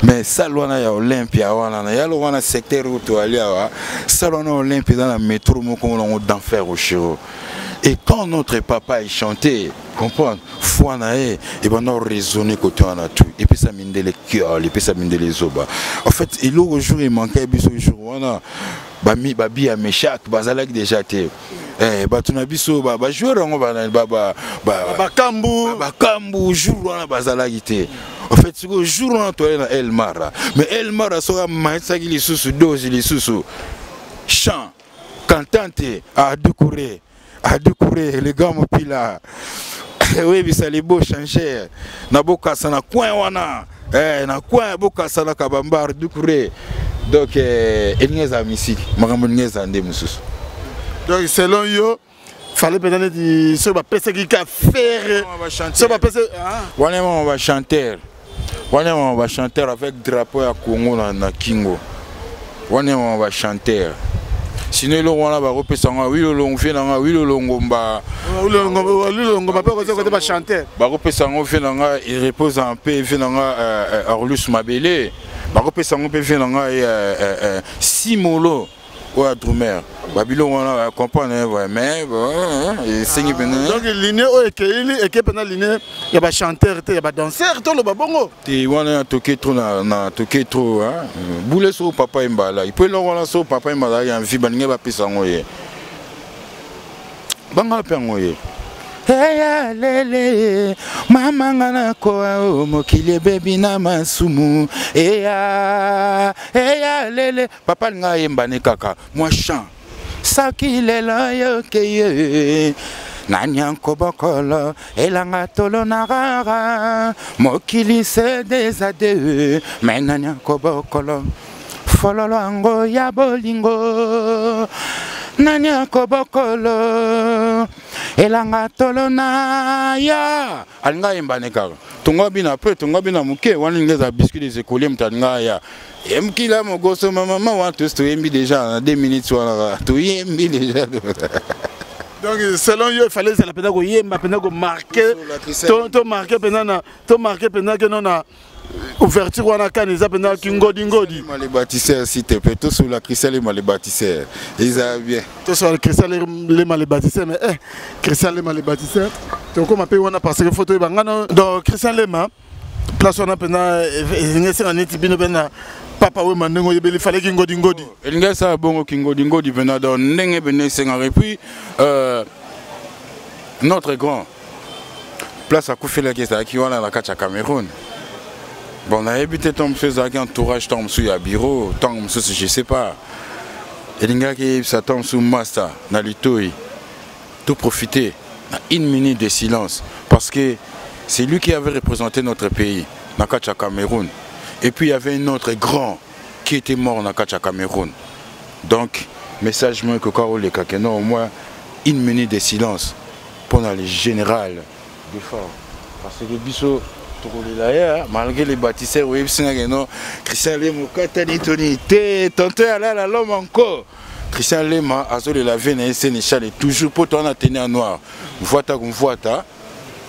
mais salwana ya Olympia wana ya lo wana secteur où alia salwana Olympia dans la métro mo comme on d'enfer au Shiro. Et quand notre papa est chanté, comprendre, foi nae, et ben on raisonner côté on a tout. Et puis ça mine les cœurs, et puis ça mine les oba. En fait, il au jour il manquait biso jour on a bami babi à Meshak, bazalak déjà té. Ba tuna biso ba jouer on ba kambu jour on a bazalak té. En fait, ce jour on a toi na El Mara. Mais El Mara sera maïsa qui les sous dose les sous chant, cantante à décorer. À découvrir les gars pila oui bisa les beaux changer na boka sana coin wana na coin boka sana kabambar découvrir donc elingeza musique makambo ngeza ndé mususu donc selon yo fallait peut-être dire sur ba pesa qui ka faire sur ba pesa on va chanter avec drapeau à Congo na Kingo on va chanter. Sinon, on va repasser en oui, on fait en oui, on va chanter. Il repose en paix, il fait en Orlus Mabélé. Il repose en paix, il fait en Simolo. ou à Drumer. Babylone, on comprend, mais c'est donc l'île et que pendant l'île, il y a des chanteurs, il y a des danseurs, tout le babongo. Et on a toqué trop, toqué trop. Boule sur papa Mbala. Il peut l'envoyer sur papa Mbala. Il y a un fille qui va pisser en oye. Banga pengoye. Hey lele, mama ngana koa o mokile baby na masumu. Hey lele, papa nga yembane kaka. Moi chant. Sakile la yoke. Nanyanko bokolo, elanga tolo narara. Mokili se desade, mais nanyanko bokolo. Fololo ango ya bolingo. Nanya kobokolo elanga tolona ya alinga imbane kaka tunga bina pe tunga bina muke waningeza biscuit des écoliers mtanga ya emkila mogoso mama want to yembi déjà 2 minutes wala to yembi déjà. Donc selon eux il fallait ça la peine ko yemba peine ko marquer to marquer pendant que non a ouverture wana kanisa pendant kingodi ngodi les bâtisseurs s'il te plaît tous sur la cristal les bâtisseurs ils a bien tous sur la cristal les bâtisseurs mais cristal les bâtisseurs donc comme appelle wana parce que photo bangana donc cristal lema place wana pendant ngese na neti bino bena papa we mandengo yebeli fallait kingodi ngodi ngesa bongo kingodi ngodi bena dans ndenge bena senga et puis notre grand place à Koufela qui est qui wana la kacha Cameroun. Bon, on a habité ton monsieur Zaki entourage ton monsieur à bureau, ton monsieur je sais pas. Et les gars qui ça tombe sous master, dans l'itoui. Tout profiter, 1 minute de silence, parce que c'est lui qui avait représenté notre pays, Nakacha Cameroun. Et puis il y avait un autre grand qui était mort Nakacha Cameroun. Donc message moi que Karol et Kakeno au moins 1 minute de silence pour le général de fort, parce que Bisso malgré les bâtisseurs, oui, Christian Lema, tantôt à l'homme encore. Christian Lema, Azol de la Veine, Sénéchal est toujours pour toi en tenir noir. Voita,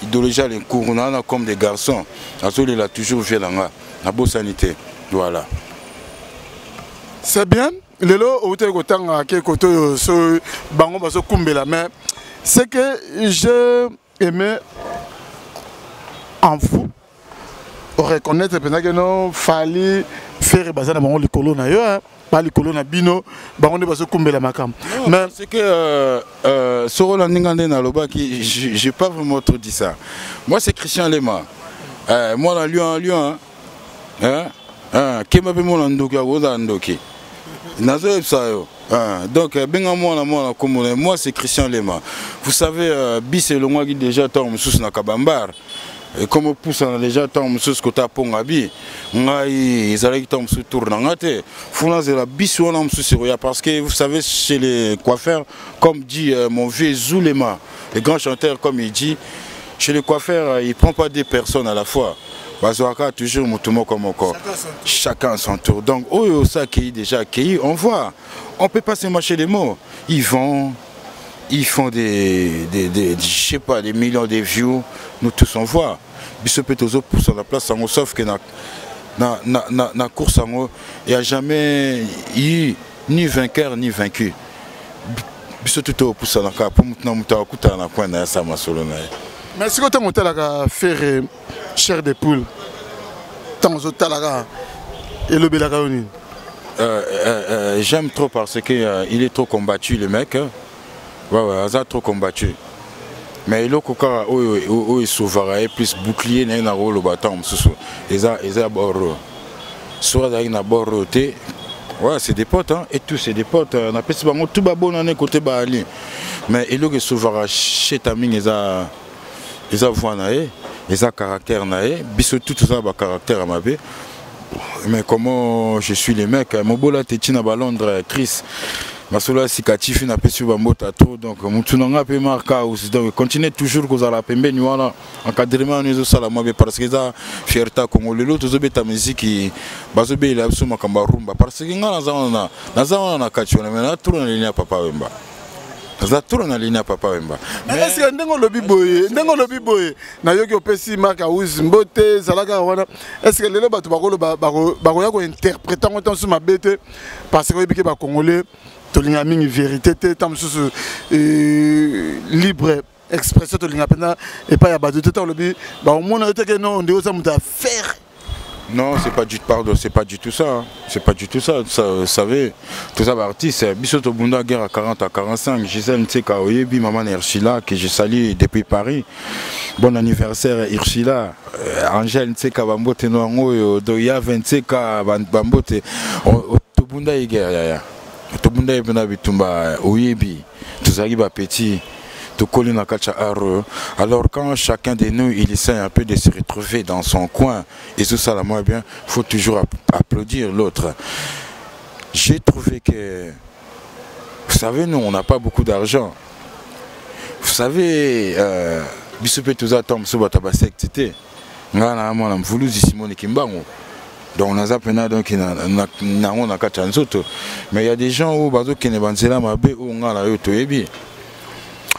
idéologie les couronnants comme des garçons. Azol il a toujours fait la bonne sanité. Voilà. C'est bien. lelo outé kotanga ke koto so bango baso kumbela mais c'est que je aimais en vous reconnaître pendant que non fallait faire bazana bango likolo na yo pas likolo na bino bango ne baso kumbela makam mais c'est que Sorola Ningande na loba qui j'ai pas vraiment trop dit ça. Moi c'est Christian Lema. Moi la Lyon Kema pe mon ndoki agoza ndoki. Nazo ça yo. Donc benga moi comme moi c'est Christian Lema. Vous savez bis et le moi qui déjà tant mususu na kabambar. Et comme on pousse déjà tant mususu kota pongabi. Ngai ezalaki tant mususu tourna ngate. Funa zela bis wana mususu parce que vous savez chez les coiffeurs comme dit mon vieux Zulema, le grand chanteur comme il dit chez les coiffeurs il prend pas deux personnes à la fois. Bazoaka toujours moutomo comme encore. Chacun son tour. Donc, oh, ça qui est déjà accueilli, on voit. On ne peut pas se mâcher les mots. Ils font je sais pas, des millions de views. Nous tous on voit. Bissot Petozo pour sur la place, sauf que na course, il n'y a jamais eu ni vainqueur ni vaincu. Bissot tout pour sur la carte. Pour maintenant, on a coin de ça, ma solo. Mais si tu as fait chair de poule, j'aime trop parce qu'il est trop combattu, le mec. Ouais, il a trop combattu. Mais il est souverain, plus bouclier, il a un rôle au bâton. Il a borro. Soit il a borro. Ouais, c'est des potes, hein, et tous c'est des potes. On appelle ça tout bon année côté Bali. Mais il est souverain chez Taming, ils ont voix naé, ils ont caractère naé, bisous tout ça a caractère à ma vie. Mais comment je suis les mecs, mon beau là t'es à Londres, Chris, ma sola cicatif n'a pas su bambota trop donc mon tunanga peut marquer aussi donc continuez toujours que vous allez pembe ni voilà encadrement nous ça la moi parce que ça fierté congolais l'autre zo beta musique qui bazo be la suma kamba rumba parce que ngana za na kachona mais na trop na ligne papa wemba. Mais est-ce que ndengo lobi boye na yoki opesi marka uzi mbote zalaka wana est-ce que lelo bato bako ya ko interpréter en temps sur ma bête parce que biki ba congolais to linga mingi vérité te tam sous libre expression to linga pena et pas ya bato te to lobi ba au moins te que non ndeo ça muta faire. Non, c'est pas du tout ça. Hein. C'est pas du tout ça. Vous savez, tout ça, artiste, Bissoto Bunda guerre à 40 à 45. Gisèle Ntseka Oyebi, maman Ursula, que je salue depuis Paris. Bon anniversaire Ursula. Angèle Ntseka Bambote Noango, Doya Ntseka Bambote. Tobunda guerre. Tobunda Ebena Bitumba Oyebi. Tout ça, il va petit. Alors quand chacun de nous il essaie un peu de se retrouver dans son coin et tout ça là moi bien faut toujours applaudir l'autre. J'ai trouvé que vous savez nous on n'a pas beaucoup d'argent. Vous savez bisope tout ça tombe sur votre secte ngana mwana mvulu Simone Kimbango. Donc on a appelé donc on a quatre ans mais il y a des gens où bazo qui ne banzela mabe ou ngala yo toyebi.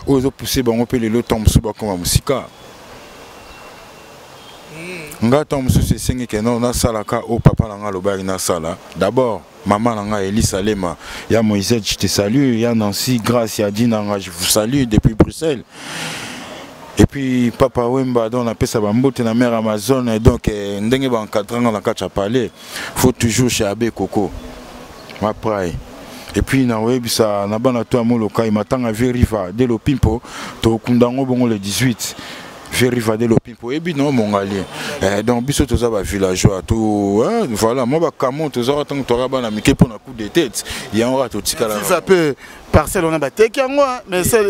Ils ont poussé on peut les lots tomber sur comme musica. Nga tombe sur ces signes que non na salaka au papa langa loba na sala. D'abord maman langa Elisa Lema, ya Moïse je te salue, ya Nancy Grâce ya Dina je vous salue depuis Bruxelles. Et puis papa Wemba donc on appelle ça bambote na mer Amazon donc ndenge ba encadrant na kacha parler. Faut toujours chez Abbé Coco. Ma praille. Et puis na webisa na bana to amoloka imatanga veriva de l'opimpo to kundango bongo le 18 veriva de l'opimpo et bi non mongali donc biso to za ba villageois to voilà moi ba kamon to za tant to bana mike pour na coup de tête il y a un to tikala ça peut parcelle on a bateki yango mais c'est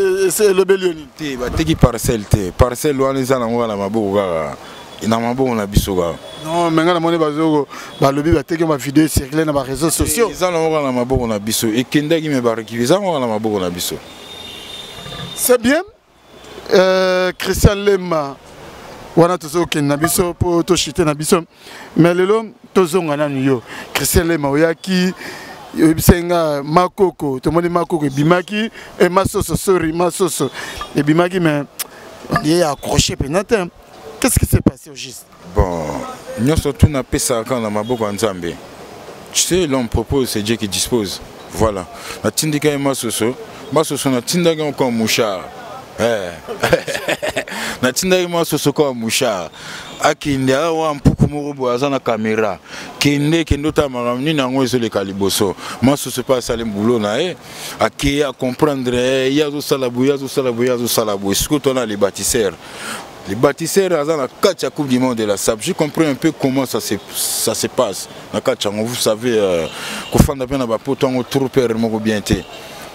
le belioni te bateki parcelle wana za na ngala maboko na maboko na biso ga non mais ngana moni bazoko ba lobi bateki ma vidéo circuler na ba réseaux sociaux za na ngala maboko na biso et kendaki me baraki za ngala maboko na biso. C'est bien Christian Lema wana tozo ken na biso po to chiter na biso mais lelo tozonga na yo Christian Lema oyaki yobisenga makoko to moni makoko bimaki et masoso sorry masoso et bimaki mais il est accroché pénatin. Qu'est-ce qui s'est passé au juste? Bon, nous surtout n'a pas ça quand on a beaucoup en Zambie. Tu sais, l'homme propose, c'est Dieu qui dispose. Voilà. Na tindika e masoso. Masoso na tindaka encore mouchard. Na tindaka masoso ko mouchard. Akinde awa mpuku moko boaza na caméra. Kende ta maramni na ngo ezole kaliboso. Masoso pas salim boulot na aki a comprendre yazo salabu. Est-ce que on a les bâtisseurs? Les bâtisseurs à la Coupe du Monde de la SAP, je comprends un peu comment ça se passe. Vous savez, qu'on a bien un poton trop bien été.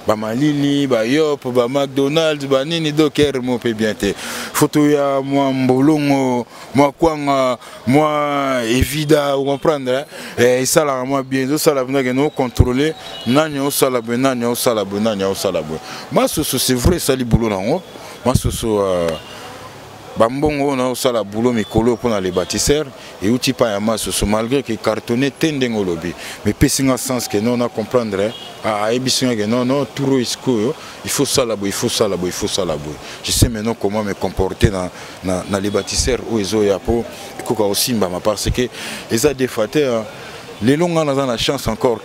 Malili, Yop, McDonald's, Nini Docker, mon peu bien été. Photo ya moi Mbolongo, moi Kwanga, moi Evida, vous comprenez? Et ça là, moi bien, ça là, nous contrôler, nanyo salabo. Moi, c'est vrai, ça li boulot là, moi, Bambongo na osala boulot mikolo pour les bâtisseurs et outil pas ya maso malgré que cartonné tendengo lobby mais pesinga sens que non à comprendre ebisinga que non tout risque il faut ça là je sais maintenant comment me comporter dans les bâtisseurs où ils ont ya po koka aussi mbama parce que les a défaté les longs on a la chance encore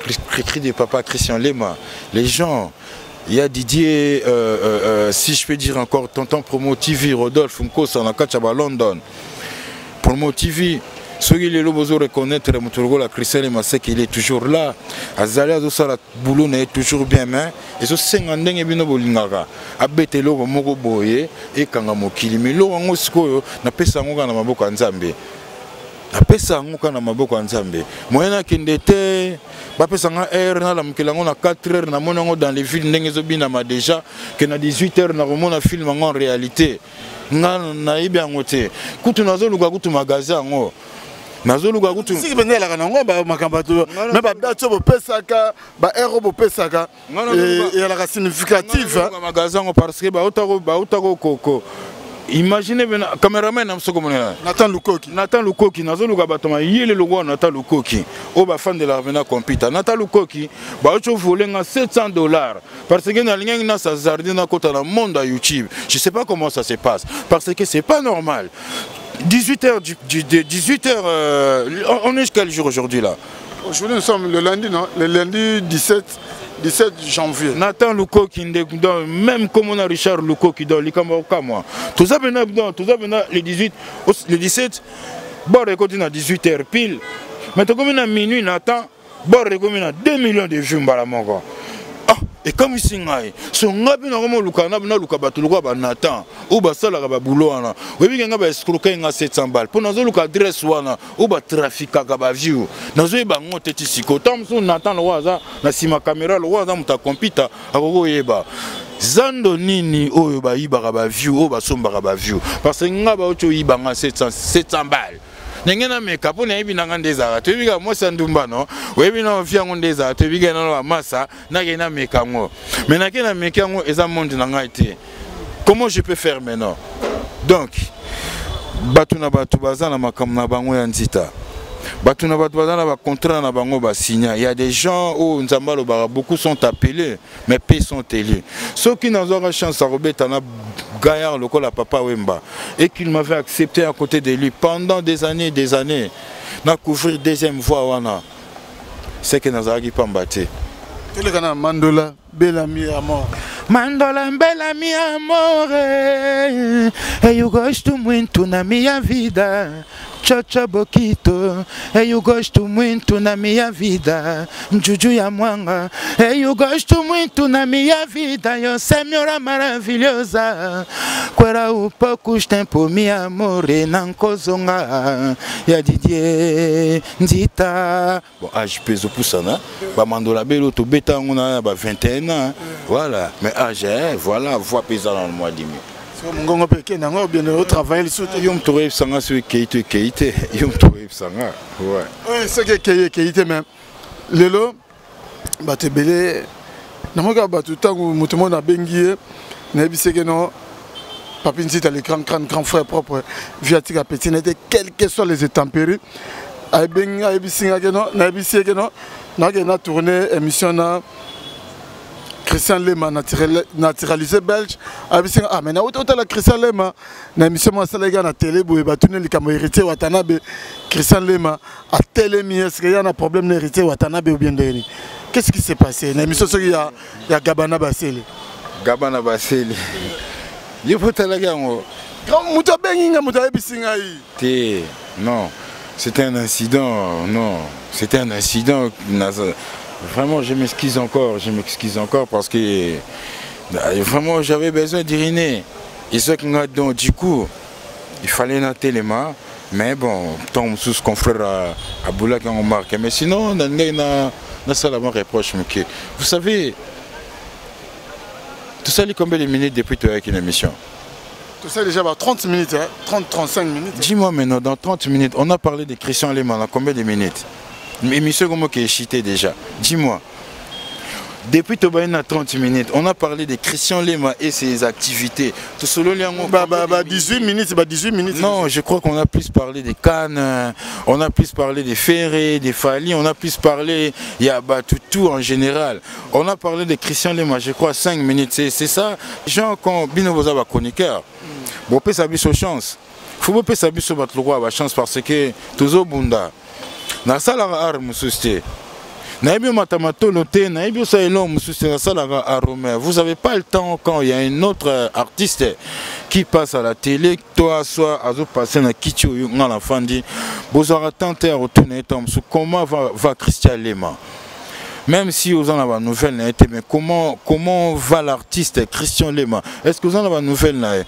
cri de papa Christian Lema les gens. Il y a Didier, si je peux dire encore, tonton Promo TV, Rodolphe Nkosa, on a London. Promo TV, ceux qui les besoin reconnaître, la Christelle Massé qu'il est toujours là. Azalia Dosala Boulou n'est toujours bien main. Et ce 50 ans, il y a Bolingara. Abete Logo Mogo Boye et Kangamo Kilimi. Logo Ngosko, n'a pas ça na maboko Nzambe. Apesa ngoka na maboko Nzambe. Moyena kendete bapesa nga heure na la mkelango na 4 heures na monango dans les villes ndenge zobina ma déjà que na 18 heures na romona film en réalité. Nga na ibi angote. Kutu nazo luka kutu magasin ngo. Nazo luka kutu. Si bende la kanango ba makambato. Mais ba dato bo pesaka, ba héros bo pesaka. Et la significative. Magasin ngo parce que ba otako koko. Imaginez bien, caméraman Nathan Lukoki, Nazoluka Batoma, Yele Logo, Nathan Lukoki, Oba fan de la Revena Computer. Nathan Lukoki, Bacho volé $700 parce que dans l'ingénieur ça zardine à côté dans le monde à YouTube. Je ne sais pas comment ça se passe parce que c'est pas normal. 18h, on est quel jour aujourd'hui là? Aujourd'hui nous sommes le lundi, non? Le lundi 17 janvier. Nathan Lukoki, même comme on a Richard Lukoki dans l'Ikamoka, moi. Tout ça, le 17, bon, récolté à 18h pile. Maintenant, comme on a minuit, Nathan, bon, récolté à 2 millions de vues, Mbalamonga. Et comme ici, si on a bien Nathan, ou basala ba boulot ana, ou bien nga ba escroquer nga 700 balles. Pour nous luka adresse wana, ou ba trafic ka ba view. Nazo ba ngote tisiko. Tam so Nathan lo waza na sima caméra lo waza muta computer akoko yeba. Zando nini oyo ba iba ba view, o ba somba ba view. Parce que nga ba ocho iba nga 700 balles. Nengena meka po na ibi nanga ndeza to biga mosa ndumba no webi na ofia ngo ndeza to biga na masa na gena meka ngo mais na gena meka ngo eza monde nanga été comment je peux faire maintenant donc batu na batu bazana makam na bango ya nzita batu na batu bazana ba contrat na bango ba signa il y a des gens où nzambalo ba beaucoup sont appelés mais peu sont élus ceux qui n'ont pas chance à rebeta na Gaillard le col à Papa Wemba et qu'il m'avait accepté à côté de lui pendant des années n'a couvrir deuxième voie wana c'est que Nazaraki Pambate quel est Mandola Bellamy Amor Mandola Bellamy Amor e eu gosto muito na minha vida Chocha Boquito, eu gosto muito na minha vida. Juju ya Mwanga, eu gosto muito na minha vida. Eu senhora maravilhosa. Quera o poucos tempo me amore não kozonga. Ya Didier Nzita. Bon, âge peso pour ça, né? Ba Mandola Belo to beta on a 21 ans. Voilà, mais âge voilà, voix pesant dans le mois de mai. Mongongo peke nango bien au travail surtout yom trouvé sanga sur Keité yom trouvé sanga ouais c'est que Keité même lelo batebele namoka batu tangu mutumo na bengie na biseke no papinzi ta le grand frère propre viatika petit n'était quels que soient les intempéries ay benga ay bisinga que non na biseke no na tourner émission na Christian Lema naturalisé belge abisinga ah mais na autant la Christian Lema na émission masalega na télé boye batune likamo héritier Watanabe Christian Lema a télé mi est-ce qu'il y a un problème d'héritier Watanabe ou bien ndeni Qu'est-ce qui s'est passé? Il y a Gabana Basele. Gabana Basele. Il faut te la gagner. Non, c'était un incident. Non, c'était un incident. Vraiment, je m'excuse encore parce que vraiment j'avais besoin d'uriner. Et ce que du coup, il fallait noter les mains. Mais bon, tant sous confrère à Boula qui ont marqué. Mais sinon, on a ça la reproche. Vous savez, tout ça, il y a combien de minutes depuis que tu as avec une émission? Tout ça déjà 30 minutes, hein? 30-35 minutes. Dis-moi maintenant, dans 30 minutes, on a parlé de Christian Lema, dans combien de minutes? Émission comme qui est chité déjà. Dis-moi. Depuis Tobaïna 30 minutes, on a parlé de Christian Lema et ses activités. Tout solo 18 minutes. Non, je crois qu'on a plus parlé des Cannes, on a plus parlé des Ferré, des Fali, on a plus parlé, il y a tout en général. On a parlé de Christian Lema, je crois 5 minutes. C'est ça, gens quand Bino Boza va chroniqueur. Bon, peut s'habiller sur chance. Il faut pas s'habiller sur votre roi chance parce que toujours bunda. Na sala arme susté. Vous n'avez pas le temps quand il y a un autre artiste qui passe à la télé, toi, soit à passer dans Kitio, dans la Fandi, vous aurez tenté à retourner comment va Christian Lema. Même si vous en avez une nouvelle, mais comment va l'artiste Christian Lema? Est-ce que vous en avez une nouvelle?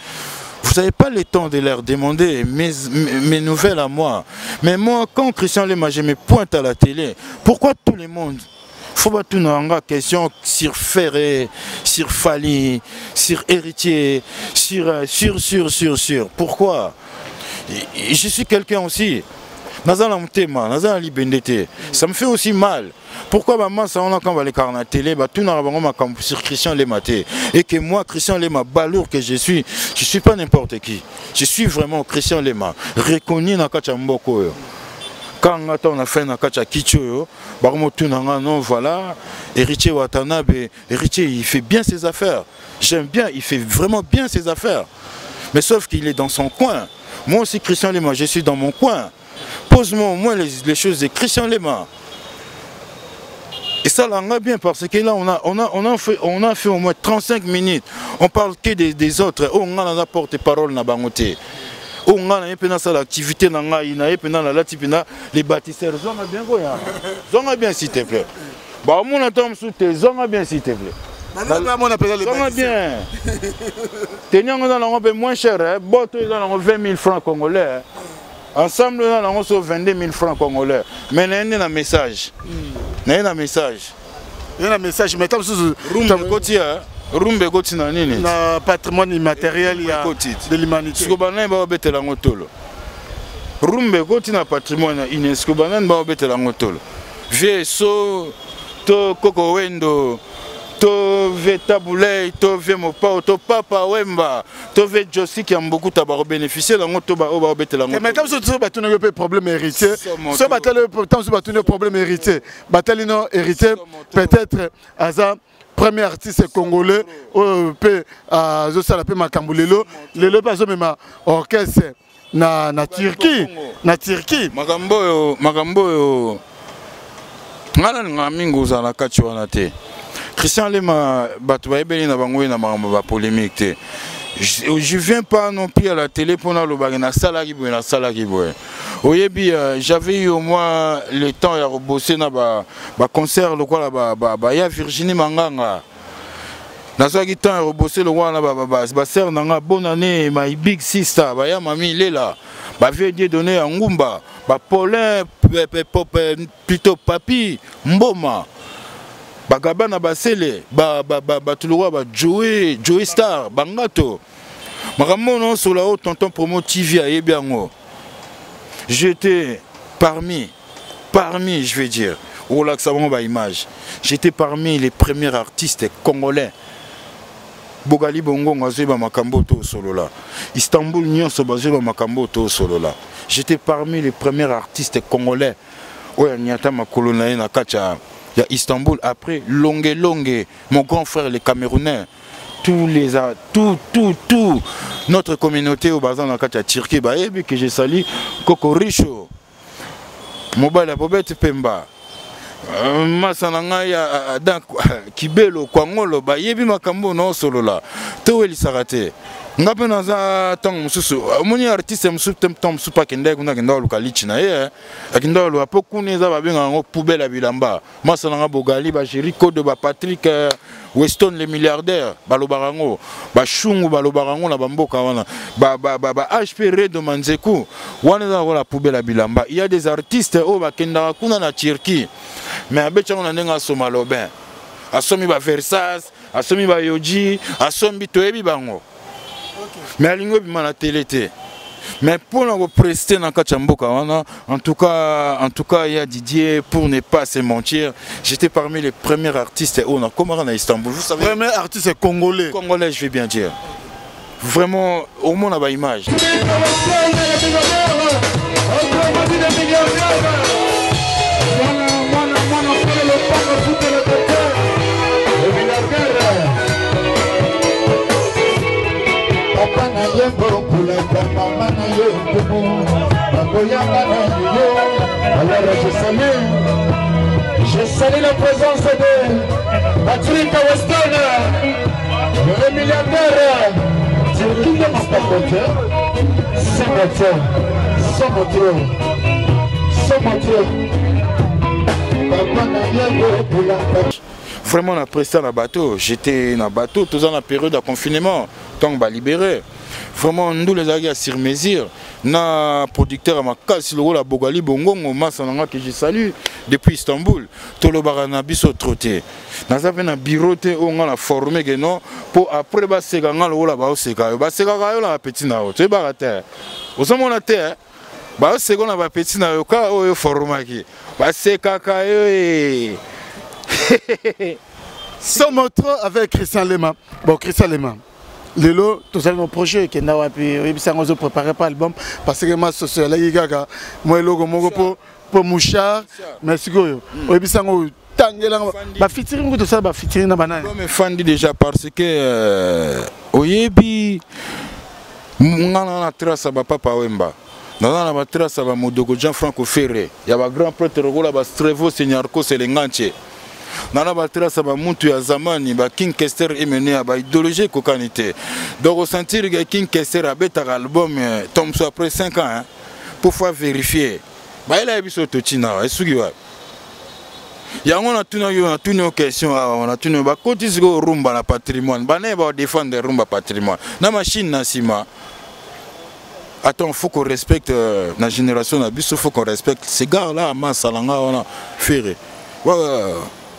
Vous n'avez pas le temps de leur demander mes nouvelles à moi. Mais moi, quand Christian Lema, je me pointe à la télé, pourquoi tout le monde? Il faut pas tout une question sur Ferré, sur Fali, sur Héritier, sur. Pourquoi? Je suis quelqu'un aussi. Ça me fait aussi mal. Pourquoi maman ça on a quand on va les car la télé tout n'a pas sur Christian Lema et que moi Christian Lema balourd que je suis pas n'importe qui. Je suis vraiment Christian Lema reconnu dans Kacha Mboko. Quand on a fait dans Kacha Kicho, non voilà, Héritier Watanabe, Héritier il fait bien ses affaires. J'aime bien, il fait vraiment bien ses affaires. Mais sauf qu'il est dans son coin. Moi aussi Christian Lema, je suis dans mon coin. Pose-moi au moins les choses de Christian Lema. Et ça là, on a bien parce que là, on a fait au moins 35 minutes. On parle que des autres. On a la porte-parole na bangoté. On a l'activité les bâtisseurs. On a bien quoi. On a bien s'il te plaît. Bah on attend sous tes on a bien s'il te plaît. On a bien. Tenir on a moins cher. Bon, on a 20 000 francs congolais. Ensemble, on a 22 000 francs congolais. Mais il y a un message. Il y a un message. Il y a un message. Mais Rumbe Goti na nini? Na patrimoine immatériel de l'humanité. Rumbe Goti na patrimoine UNESCO banan ba obetela ngotolo. Vieso to Koko Wendo to Vetabulei to Vemopa to Papa Wemba to Ve Josi qui a beaucoup tabac bénéficier dans ngoto ba obetela ngotolo. Mais quand ce battu n'a pas problème héritier. Ce battu pourtant ce battu n'a problème héritier. Batalino héritier peut-être Aza premier artiste congolais à Zosalapé Makambulelo, le pas même orchestre na Turquie, Magambo ngala ngamingo za la kachwana te. Christian Lema batu ba ebeli na bango na ba polémique te. Je viens pas non plus à la télé pour le bagage na salari boy. Oyebi j'avais eu au moins le temps à bosser na ba concert le quoi là ya Virginie Manganga. Na so ki temps à bosser le quoi là ba sœur nanga bonne année my big sister ba ya mami Lela. Ba vieux Dieu donné à Ngumba, ba Paulin plutôt papi Mboma. Bagabana Basele, Batulwa, Joey Star, Bangato. Maramono sur la haute tonton promo TV à Ebiango. J'étais parmi, je vais dire, au lac Savon image. J'étais parmi les premiers artistes congolais. Bogali Bongo Mazeba Makamboto Solola. Istanbul Nyon Sobazeba Makamboto Solola. J'étais parmi les premiers artistes congolais. Ouais, Nyata Makolona na Kacha. Il y a Istanbul, après, Longue, mon grand frère, les Camerounais, tout, notre communauté au bazar dans la Turquie, que j'ai sali, Koko Richo, Mobile Bobette Pemba, Masananga ya dans Kibelo Kwangolo ba yebi makambo no solo la to weli sarate ngape naza tang mususu moni artiste mususu tem supa kende kuna kenda lokalichi na ye akinda lo apokune za babenga ngo poubelle bilamba Masananga bogali ba Jericho de ba Patrick Weston les milliardaires balobarango ba shungu balobarango na bamboka wana ba HP Redo Manzeku wana za la poubelle bilamba il y a des artistes au bakenda kuna na Turquie. Mais abecha on a soma lobin asomi ba Versace asomi ba Yoji asomi toyebi bango mais alingo bima na télé té mais pour nous prester dans Kachamboka en tout cas il y a Didier pour ne pas se mentir j'étais parmi les premiers artistes on a comment à Istanbul vous savez premier artiste congolais je vais bien dire vraiment au monde a image Je salue la présence de Patrick Weston, le milliardaire. Qui ne m'a pas compté? C'est vraiment on a presté dans le bateau. J'étais dans le bateau, tout dans la période de confinement, tant que libéré. Vraiment nous les amis à Sirmésir, na producteur à ma casse le rôle à Bogali Bongongo, Masananga que je salue depuis Istanbul. Tout le barana biso trotté. Nous avons un bureau on a formé pour après bas c'est ganga le rôle à Baoseka. Baseka la petite nao, tu es baraté. Au sommet on a terre. Bah c'est qu'on a pas petit na yoka o formé qui. Baseka kayo. Sommes avec Christian Lema. Bon Christian Lema. Lelo, tous nos projets qui n'ont pas préparé par l'album parce que ma sociale là gaga moi logo mon pour Mouchard merci goyo oui sango tangela ba featuring ko to ça ba featuring na banana mais fan déjà parce que oyebi ngana na trace ba papa wemba na ba trace ba modogo Jean-Franco Ferré ya ba grand prêtre rola ba Strevo Senyarko Selenganche nana batera sa ba muntu ya zamani ba King Kester emene ba idéologie kokanité donc ressentir que King Kester a bêta album tombe après 5 ans pour pouvoir vérifier ba il a biso totina esugi wa yango na tuna yo na tuna question on a tuna ba kotisi ko rumba na patrimoine ba ne ba défendre rumba patrimoine na machine na sima. Attends, faut qu'on respecte la génération na biso, faut qu'on respecte ces gars là Masalanga on a ferré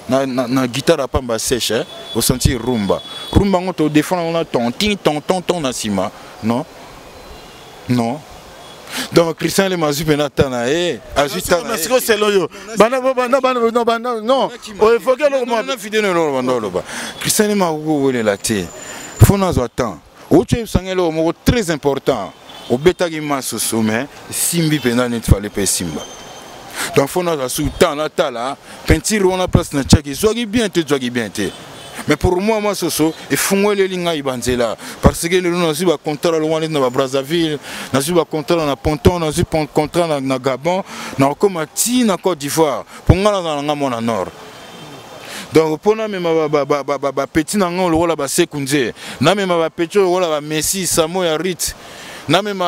na guitare à pamba sèche au sentir rumba on te défend on a ton na sima non donc Christian le mazu penata na ajuta na c'est c'est loyo non il faut que le monde fidèle no bandolo ba Christian le mazu wele la té faut nous attendre autre sangelo mo très important au betagi maso sommet simbi pena net fallait pas simba. Donc faut nous assurer tant là peinture on a place na tchaki zogi bien te mais pour moi soso et fungwe les linga ibanzela parce que nous avons un contrat loin de Brazzaville nous avons un contrat na Ponton nous avons un contrat na Gabon na Komati na Côte d'Ivoire pour ngala na ngamo nord donc pour na même ba petit na ngolo wala ba sekunze na même ba petit wala ba Messi Samoa Rit na même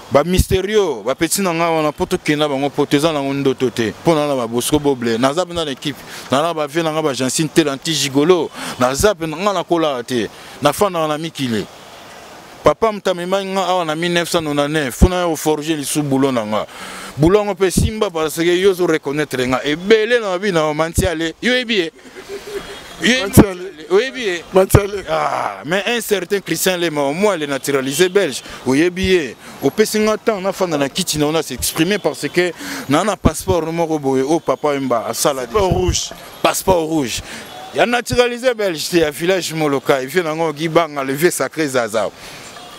ba mystérieux ba petit nanga wana poto kena bango poteza na ngondo toté pona na ba Bosco Boble na zape na l'équipe na ba vie na ba Jancine Telanti Gigolo na zape na na kola té na fana na mikile papa mtamema nga awa na 1999 fona au forger li sous boulon nanga boulon pe simba parce que yo zo reconnaître nga e belé na bi na mantiale yo ebie oui bien. Ah, mais un certain Christian Lema, moi, le naturalisé belge, oui bien. Au Pessingaton, on a fait dans la kitchen, on a s'exprimé parce que on a un passeport au papa Mba à Salade. Passeport rouge. Il y a un naturalisé belge, c'est un village moloka. Il vient dans Gibang, le vieux sacré Zaza.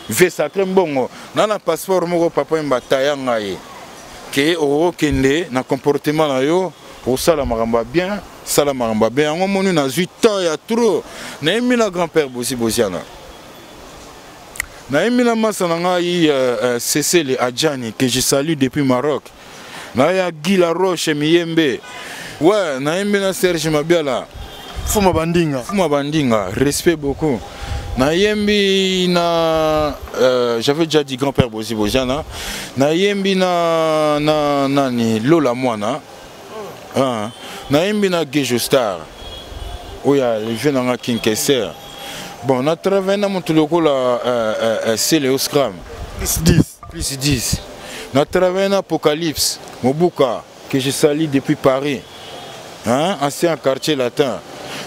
Vieux sacré Mbongo. On a un passeport au papa Mba Tayangaye. Qui est au Kende, dans le comportement là, au Salamaramba bien. Salamaramba bien, on m'a dit 8 ans, il y a trop. Na emi la grand-père Bossi Bossiana. Na emi la Massananga Cécile Adjani, que je salue depuis Maroc. naya Guy Laroche Miyembe. Ouais, naimbi na Serge Mabiala. Fuma Bandinga, respect beaucoup. Naimbi na j'avais déjà dit grand-père Bozi Bojana. Naimbi na nani Lola Mwana. Naimbi na Gejo Star. Oya, le jeune en King Kesser. Bon, on a travaillé dans mon loko la Céléo Scram. Plus 10. On a travaillé dans Apocalypse, Mobuka, que je salue depuis Paris. Ancien quartier latin.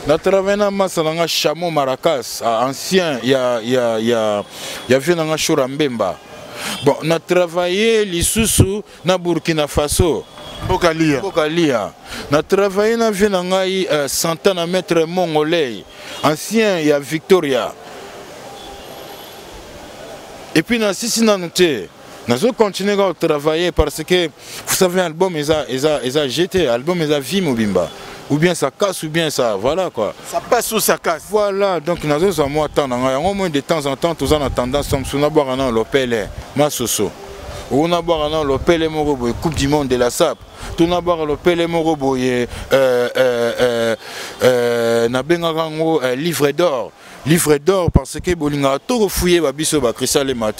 On a travaillé dans Massalanga Chamo Maracas, ancien, il y a Chorambemba. Bon, on a travaillé l'Issoussou dans Burkina Faso. Bokalia. On a travaillé dans Venangaï, Santana Maître Mongolais. Ancien, il y a Victoria. Et puis, dans Sissi Nanoute, nous allons continuer à travailler parce que, vous savez, l'album, il a jeté, l'album, il a vie, Mobimba. Ou bien ça casse, ou bien ça, voilà quoi. Ça passe ou ça casse. Voilà, donc nous allons attendre. Au moins de temps en temps, tous en attendant, nous allons boire un l'opélé, Massoso. On a boire un l'opélé, Morobo, Coupe du Monde de la SAP. Tout n'a pas l'opélé, Morobo, livre d'or. Livre d'or parce que Bolinga a tout refouillé Christian Lema.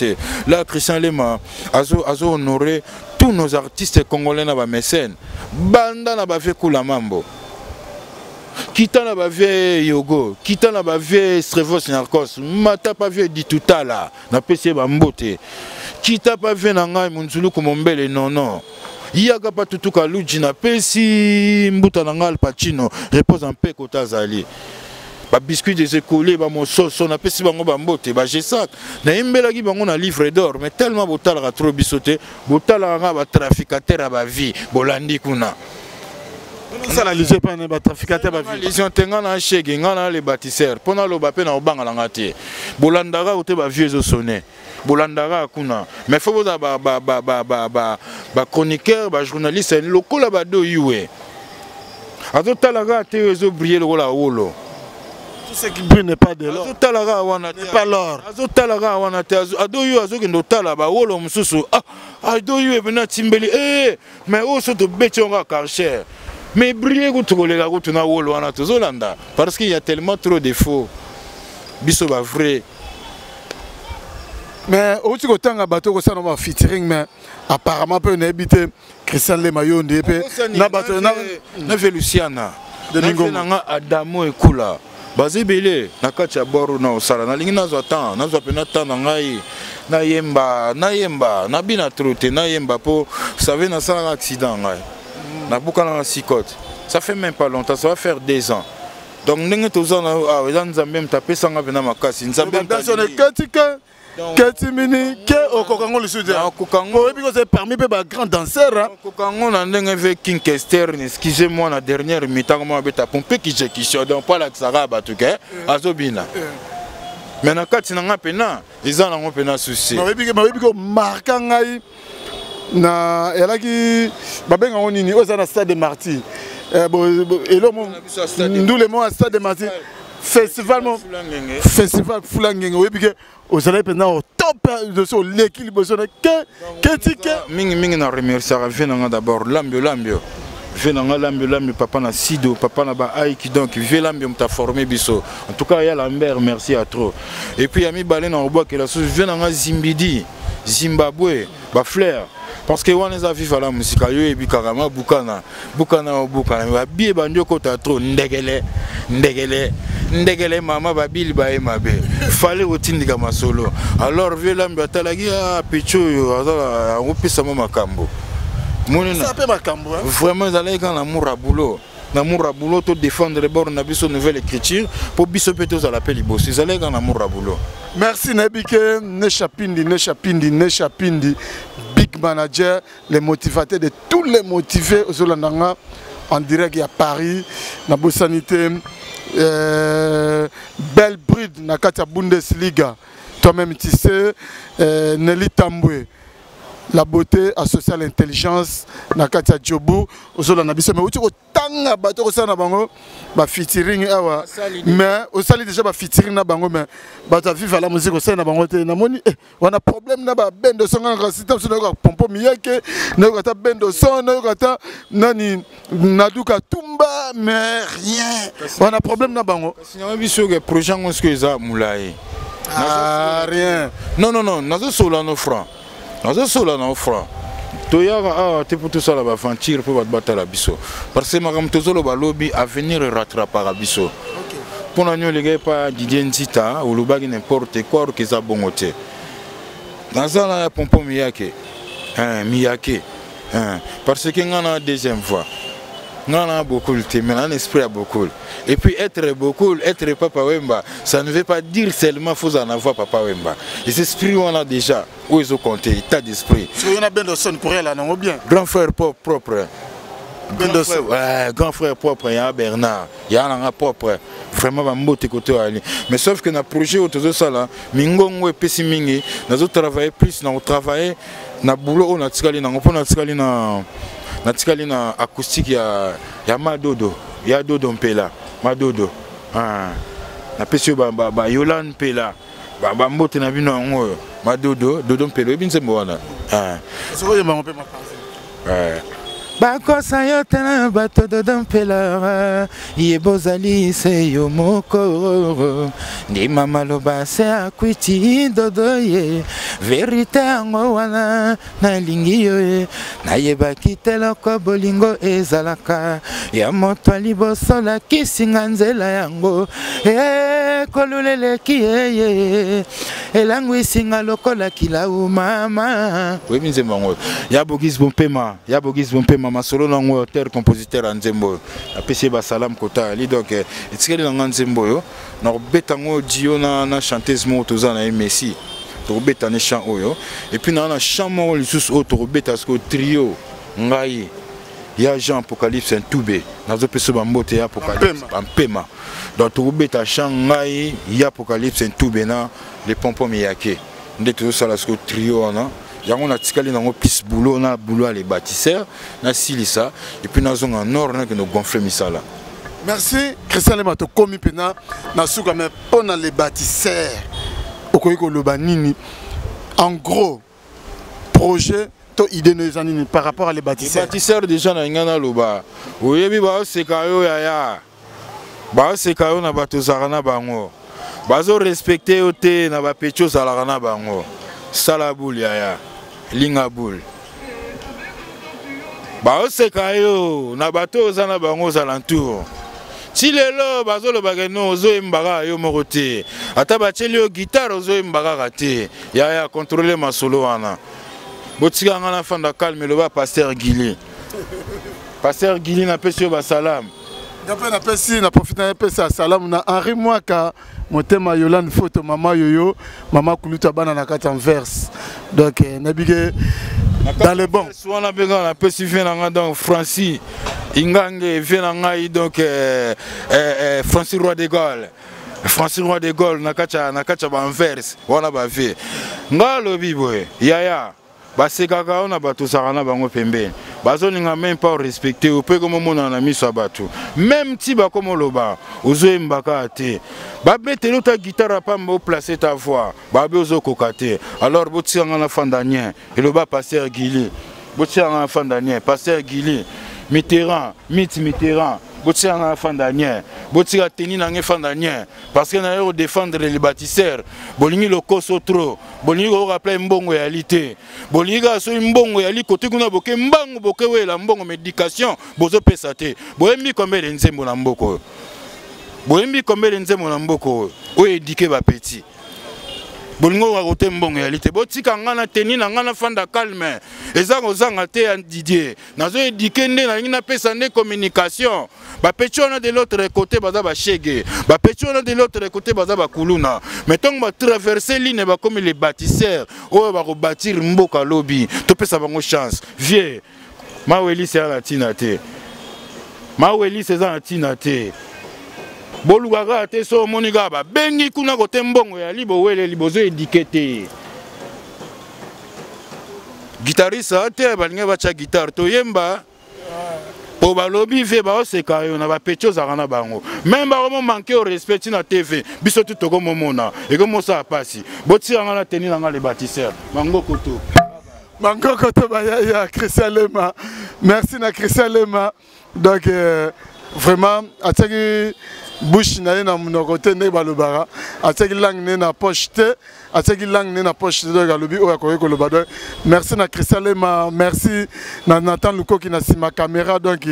Là, Christian Lema a honoré tous nos artistes congolais na ba mécène. Banda na ba fait Kula Mambo. Kita na ba vie Yogo, kita na ba vie Strevos Narcos, mata pa vie Ditutala, na pesi ba mbote. Kita pa vie na ngai Munzulu Kumombele non. Yaga pa tutuka luji na pesi mbuta na ngal Pacino, repose en paix Kotazali. Ba biscuit des écoulés, ba mon sauce, on a pesi bango ba mbote, ba jesak. Na imbela ki bango na livre d'or, mais tellement botala ka trop bisoté, botala nga ba traficateur ba vie, bolandi kuna. Ça la lisez pas ba traficateur ba vie. Ils ont tenga na chege, ngana les bâtisseurs, pona lo ba pe na obanga la ngate. Bolandara ou te ba vieux zo sonné. Bolandara kuna. Mais faut boza ba chroniqueur, ba journaliste, lokola ba do yuwe. Azo talaga te rezo briller le la wolo. Tout ce qui brille n'est pas de l'or. Azo talaga wana n'est pas l'or. Azo talaga wana te ado yu azo kendo tala ba wolo mususu. Ado yu e bena timbeli. Mais o so to betonga karcher. Mais briller ko tokolela ko tuna wolo wana to zolanda parce qu'il y a tellement trop de faux. Biso ba vrai. Mais au tu kotanga bato ko sana ba featuring mais apparemment peut n'habiter Christian Lema Yonde pe na bato na Luciana. De ningonga Adamo ekula. Bazibele na kati ya boru na osala na lingi nazo atan nazo pena tana ngai na yemba na bina troute na yemba po savez na sala accident ngai na buka na sikote ça fait même pas longtemps ça va faire 2 ans donc ndenge tozana nzambe mtapesa nga bena makasi nzambe Katimini, au Kokango le soutien. Au Kokango, c'est parmi les grands danseurs. Au Kokango, on a avec King Kester, excusez-moi, la dernière mi-temps, moi, j'ai pompé qui j'ai qui donc pas la Xaraba, tout cas, Azobina. Mais dans le cas, il y a un pena, ils ont un pena souci. Je marquant, na elle a qui, babeng on y aux à stade de Marty. Et le nous les mots à stade de Marty. Festival Fulangeng, oui, parce que vous allez maintenant au top de l'équilibre de Mingi na remercier d'abord Lambio. Lambio papa na Sido, papa na ba Aiki donc Lambio m'a formé biso. En tout cas, il y a Lambert, merci à trop. Et puis ami Balen en bois que la chose venanga Zimbidi, Zimbabwe, ba Flair. Parce que on les a vu à la musique, yo et bikarama bukana ba bié bandio kota trop ndegele mama babili ba emabe fallait otindika masolo alors Lambio atalagi a picho yo azala opisa mama makambo monena ça peut makambo vraiment ils quand l'amour à boulot to défendre bord na biso nouvelle écriture pour biso peto za l'appel boss ils allaient quand l'amour à boulot. Merci Nebike Neshapindi big manager, les motivateurs de tous les motivés aux Olandanga en direct à Paris, na Bosanité, Belle Bride, na Katia Bundesliga, toi-même tu sais, Nelly Tamboué, la beauté associée à l'intelligence, na Katia Djobu, aux Olandanga, mais où tu tanga bato ko sana bango ba featuring awa mais au sali déjà ba featuring na bango mais bato vivre la musique au sana bango te na moni on a problème na ba bendo songa ka système so na pompo miyake na ka ta bendo son na ka ta nani naduka tumba mais rien on a problème na bango sinon biso que projet on ce que ça moulay rien non nazo sola no franc Toya te pour tout ça là va fantir pour battre la biso parce que magam tozolo ba lobby à venir rattraper la biso pour nous les gars pas d'identité ou le bag n'importe quoi que ça bongote dans ça là pompo miyake parce que ngana deuxième fois ngana beaucoup le thème un esprit à beaucoup et puis être beaucoup être papa wemba ça ne veut pas dire seulement faut en avoir papa wemba les esprits on a déjà où ils ont compté état d'esprit si on a bien de son pour elle là non bien grand frère propre grand frère propre il y a Bernard il y a un propre vraiment va mbote côté ali mais sauf que na projet autour ça là mingongo et pessimingi nous travailler plus nous travailler na boulot on a tikali na on a tikali na acoustique ya madodo ya dodo mpela madodo na pesio ba Yolande mpela ba mbote na bino ngoyo madodo dodo mpela binze mbona so yo bango pe ma bakosa yo tena bato dodo mpela ye bozali se yo moko ndi mama loba se akwiti dodo ye vérité yango wana nalingi yo na yebaki teloko bolingo ezalaka ya moto liboso lakisinga nzela yango koluleleki ye elangwisinga lokola kilau mama webinze bango ya bogis bompema masolo nango auteur compositeur en Nzembo apesi ba salam kota ali donc etikeli na Nzembo yo na betango dio na chanteuse mo tozana Messi to betane chant oyo et puis na chant mo lisusu o to beta sko trio ngai ya Jean Apocalypse Ntoube nazo peso ba mbote ya Apocalypse ampema donc to beta chant ngai ya Apocalypse Ntoube na les pompons miyake ndeto sala sko trio na yango na tikali nango plus boulot na boulot à les bâtisseurs na silisa et puis na zonga nord na que nous gonfler misala. Merci Christian Lemato komi pena na suka mais pona les bâtisseurs okoyiko loba nini en gros projet to idée no zanini par rapport à les bâtisseurs. Les bâtisseurs déjà na ngana loba oyebi ba sekayo yaya ba sekayo na bato zarana bango bazo respecter ote na ba pecho zarana bango salabul yaya linga boule ba oseka yo na bato zana bango zalantour si lelo bazolo bageno ozo embara yo morote ata bacheli yo guitare ozo embara raté yaya contrôler masolo wana botika ngana fanda calme le ba pasteur Gili na pesi yo ba salam d'après na pesi na profiter na pesi salam na Henri Mwaka motema Yolande photo mama yoyo mama kuluta bana na kati en verse donc nabige dans le bon soit na benga na pesi venanga donc Francis Ingange venanga donc Francis Roi de Gaulle na kacha ba en verse wana ba ve ngalo biboye yaya basekaka ona bato sarana bango pembeni bazolinga même pas respecter ou peut comme mona na miso bato même ti ba comme loba ozoembaka te babetelo ta guitare pamba placer ta voix babe ozokokate alors botianga na fandanien eloba pasteur Gili botianga na fandanien pasteur Gili Mitterrand botianga na fandanien botika teni na nge fandanien parce que na yo défendre les bâtisseurs bolingi lokoso trop bolingi ko rappeler mbongo ya lité bolingi ka so mbongo ya likote kuna boke mbango boke wela mbongo médication bozo pesa te boyembi combien de nzembo na mboko o éduquer ba petit bolingo ka kote mbongo ya lité botika ngana teni na ngana fanda calme eza kozanga te ya Didier nazo éduquer nde na ngina pesa ne communication ba petit on a de l'autre côté baza ba chege ba petit on a de l'autre côté baza ba kuluna mettons ba traverser ligne ba comme les bâtisseurs o ba ko bâtir mboka lobby to pesa bango chance vieux maweli c'est la tinate maweli c'est za tinate bolugaga te so moniga ba bengi kuna kote mbongo ya libo wele libozo éduquer guitariste ate balinga bacha guitare to yemba po balobi ve ba oseka yo na ba petio za kana bango même ba mo manquer au respect na TV biso tout toko momona et comme ça passi boti nga na tenir nga les bâtisseurs mango koto ya Christian Lema merci na Christian Lema donc vraiment ataki bouche na monoko ne balobara ataki langue ne na poche te ataki langue ne na poche te donc alobi o akoye koloba donc merci na Christian Lema merci na Nathan Luko qui na sima caméra donc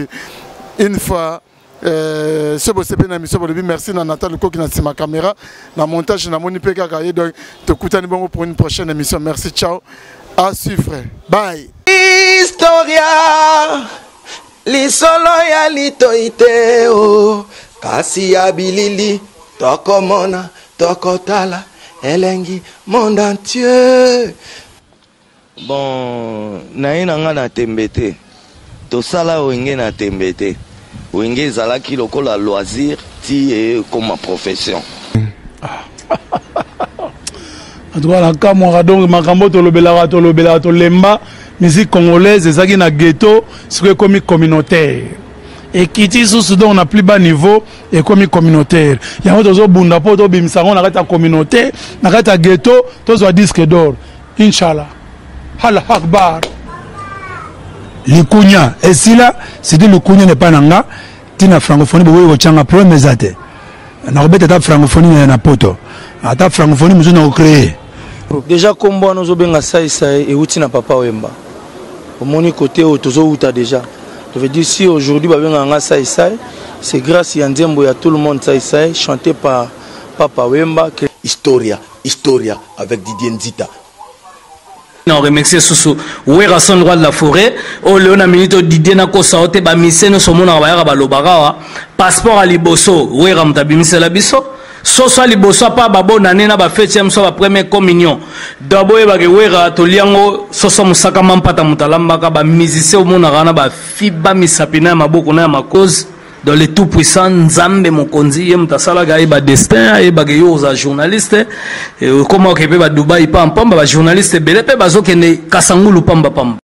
une fois ce beau CP na mission bolobi merci na Nathan Luko qui na sima caméra na montage na moni pe kaka ye donc te kutani bongo pour une prochaine émission merci ciao à suivre bye Historia lisolo ya litoite o kasi ya bilili tokomona tokotala elengi monde entier. Bon naina nga na tembete tosala wenge na tembete wenge ezalaki lokola loisir ti e comme profession. En tout cas la kamwa donc makambo tolobela tolemba musique congolaise ezaki na ghetto c'est comme communautaire et kiti sous donc on a plus bas niveau et comme communautaire il y a autre bunda poto bimsango na kata communautaire na kata ghetto tozo disque d'or inchallah Allah akbar likunya et si là c'est dit likunya n'est pas nanga tina francophonie bo changa problème ezate na robeta ta francophonie na poto ata francophonie muzo na créer déjà kombo nous obenga sai et uti na papa Wemba au moni côté au tozo uta déjà je veux dire si aujourd'hui babenga sai c'est grâce à Nzembo ya tout le monde sai chanté par papa Wemba que Historia avec Didier Nzita. On remercie Soussou Wera son roi de la forêt o Léona Minito Didier Nako Saote ba miseno somona ba ba lobara passeport à liboso Wera mtabimise la biso soso liboso pa babo na nena ba fetième so ba première communion d'abord ba Wera to liango soso musaka mampata mutalamba ka ba musicien omona kana ba fiba misapina maboko na makoz dans les tout puissants Nzambe Mokonzi yem tasala ga ba destin e ba yo za journaliste comment que ba Dubai pam ba journaliste bele pe bazokende kasangulu pamba pamba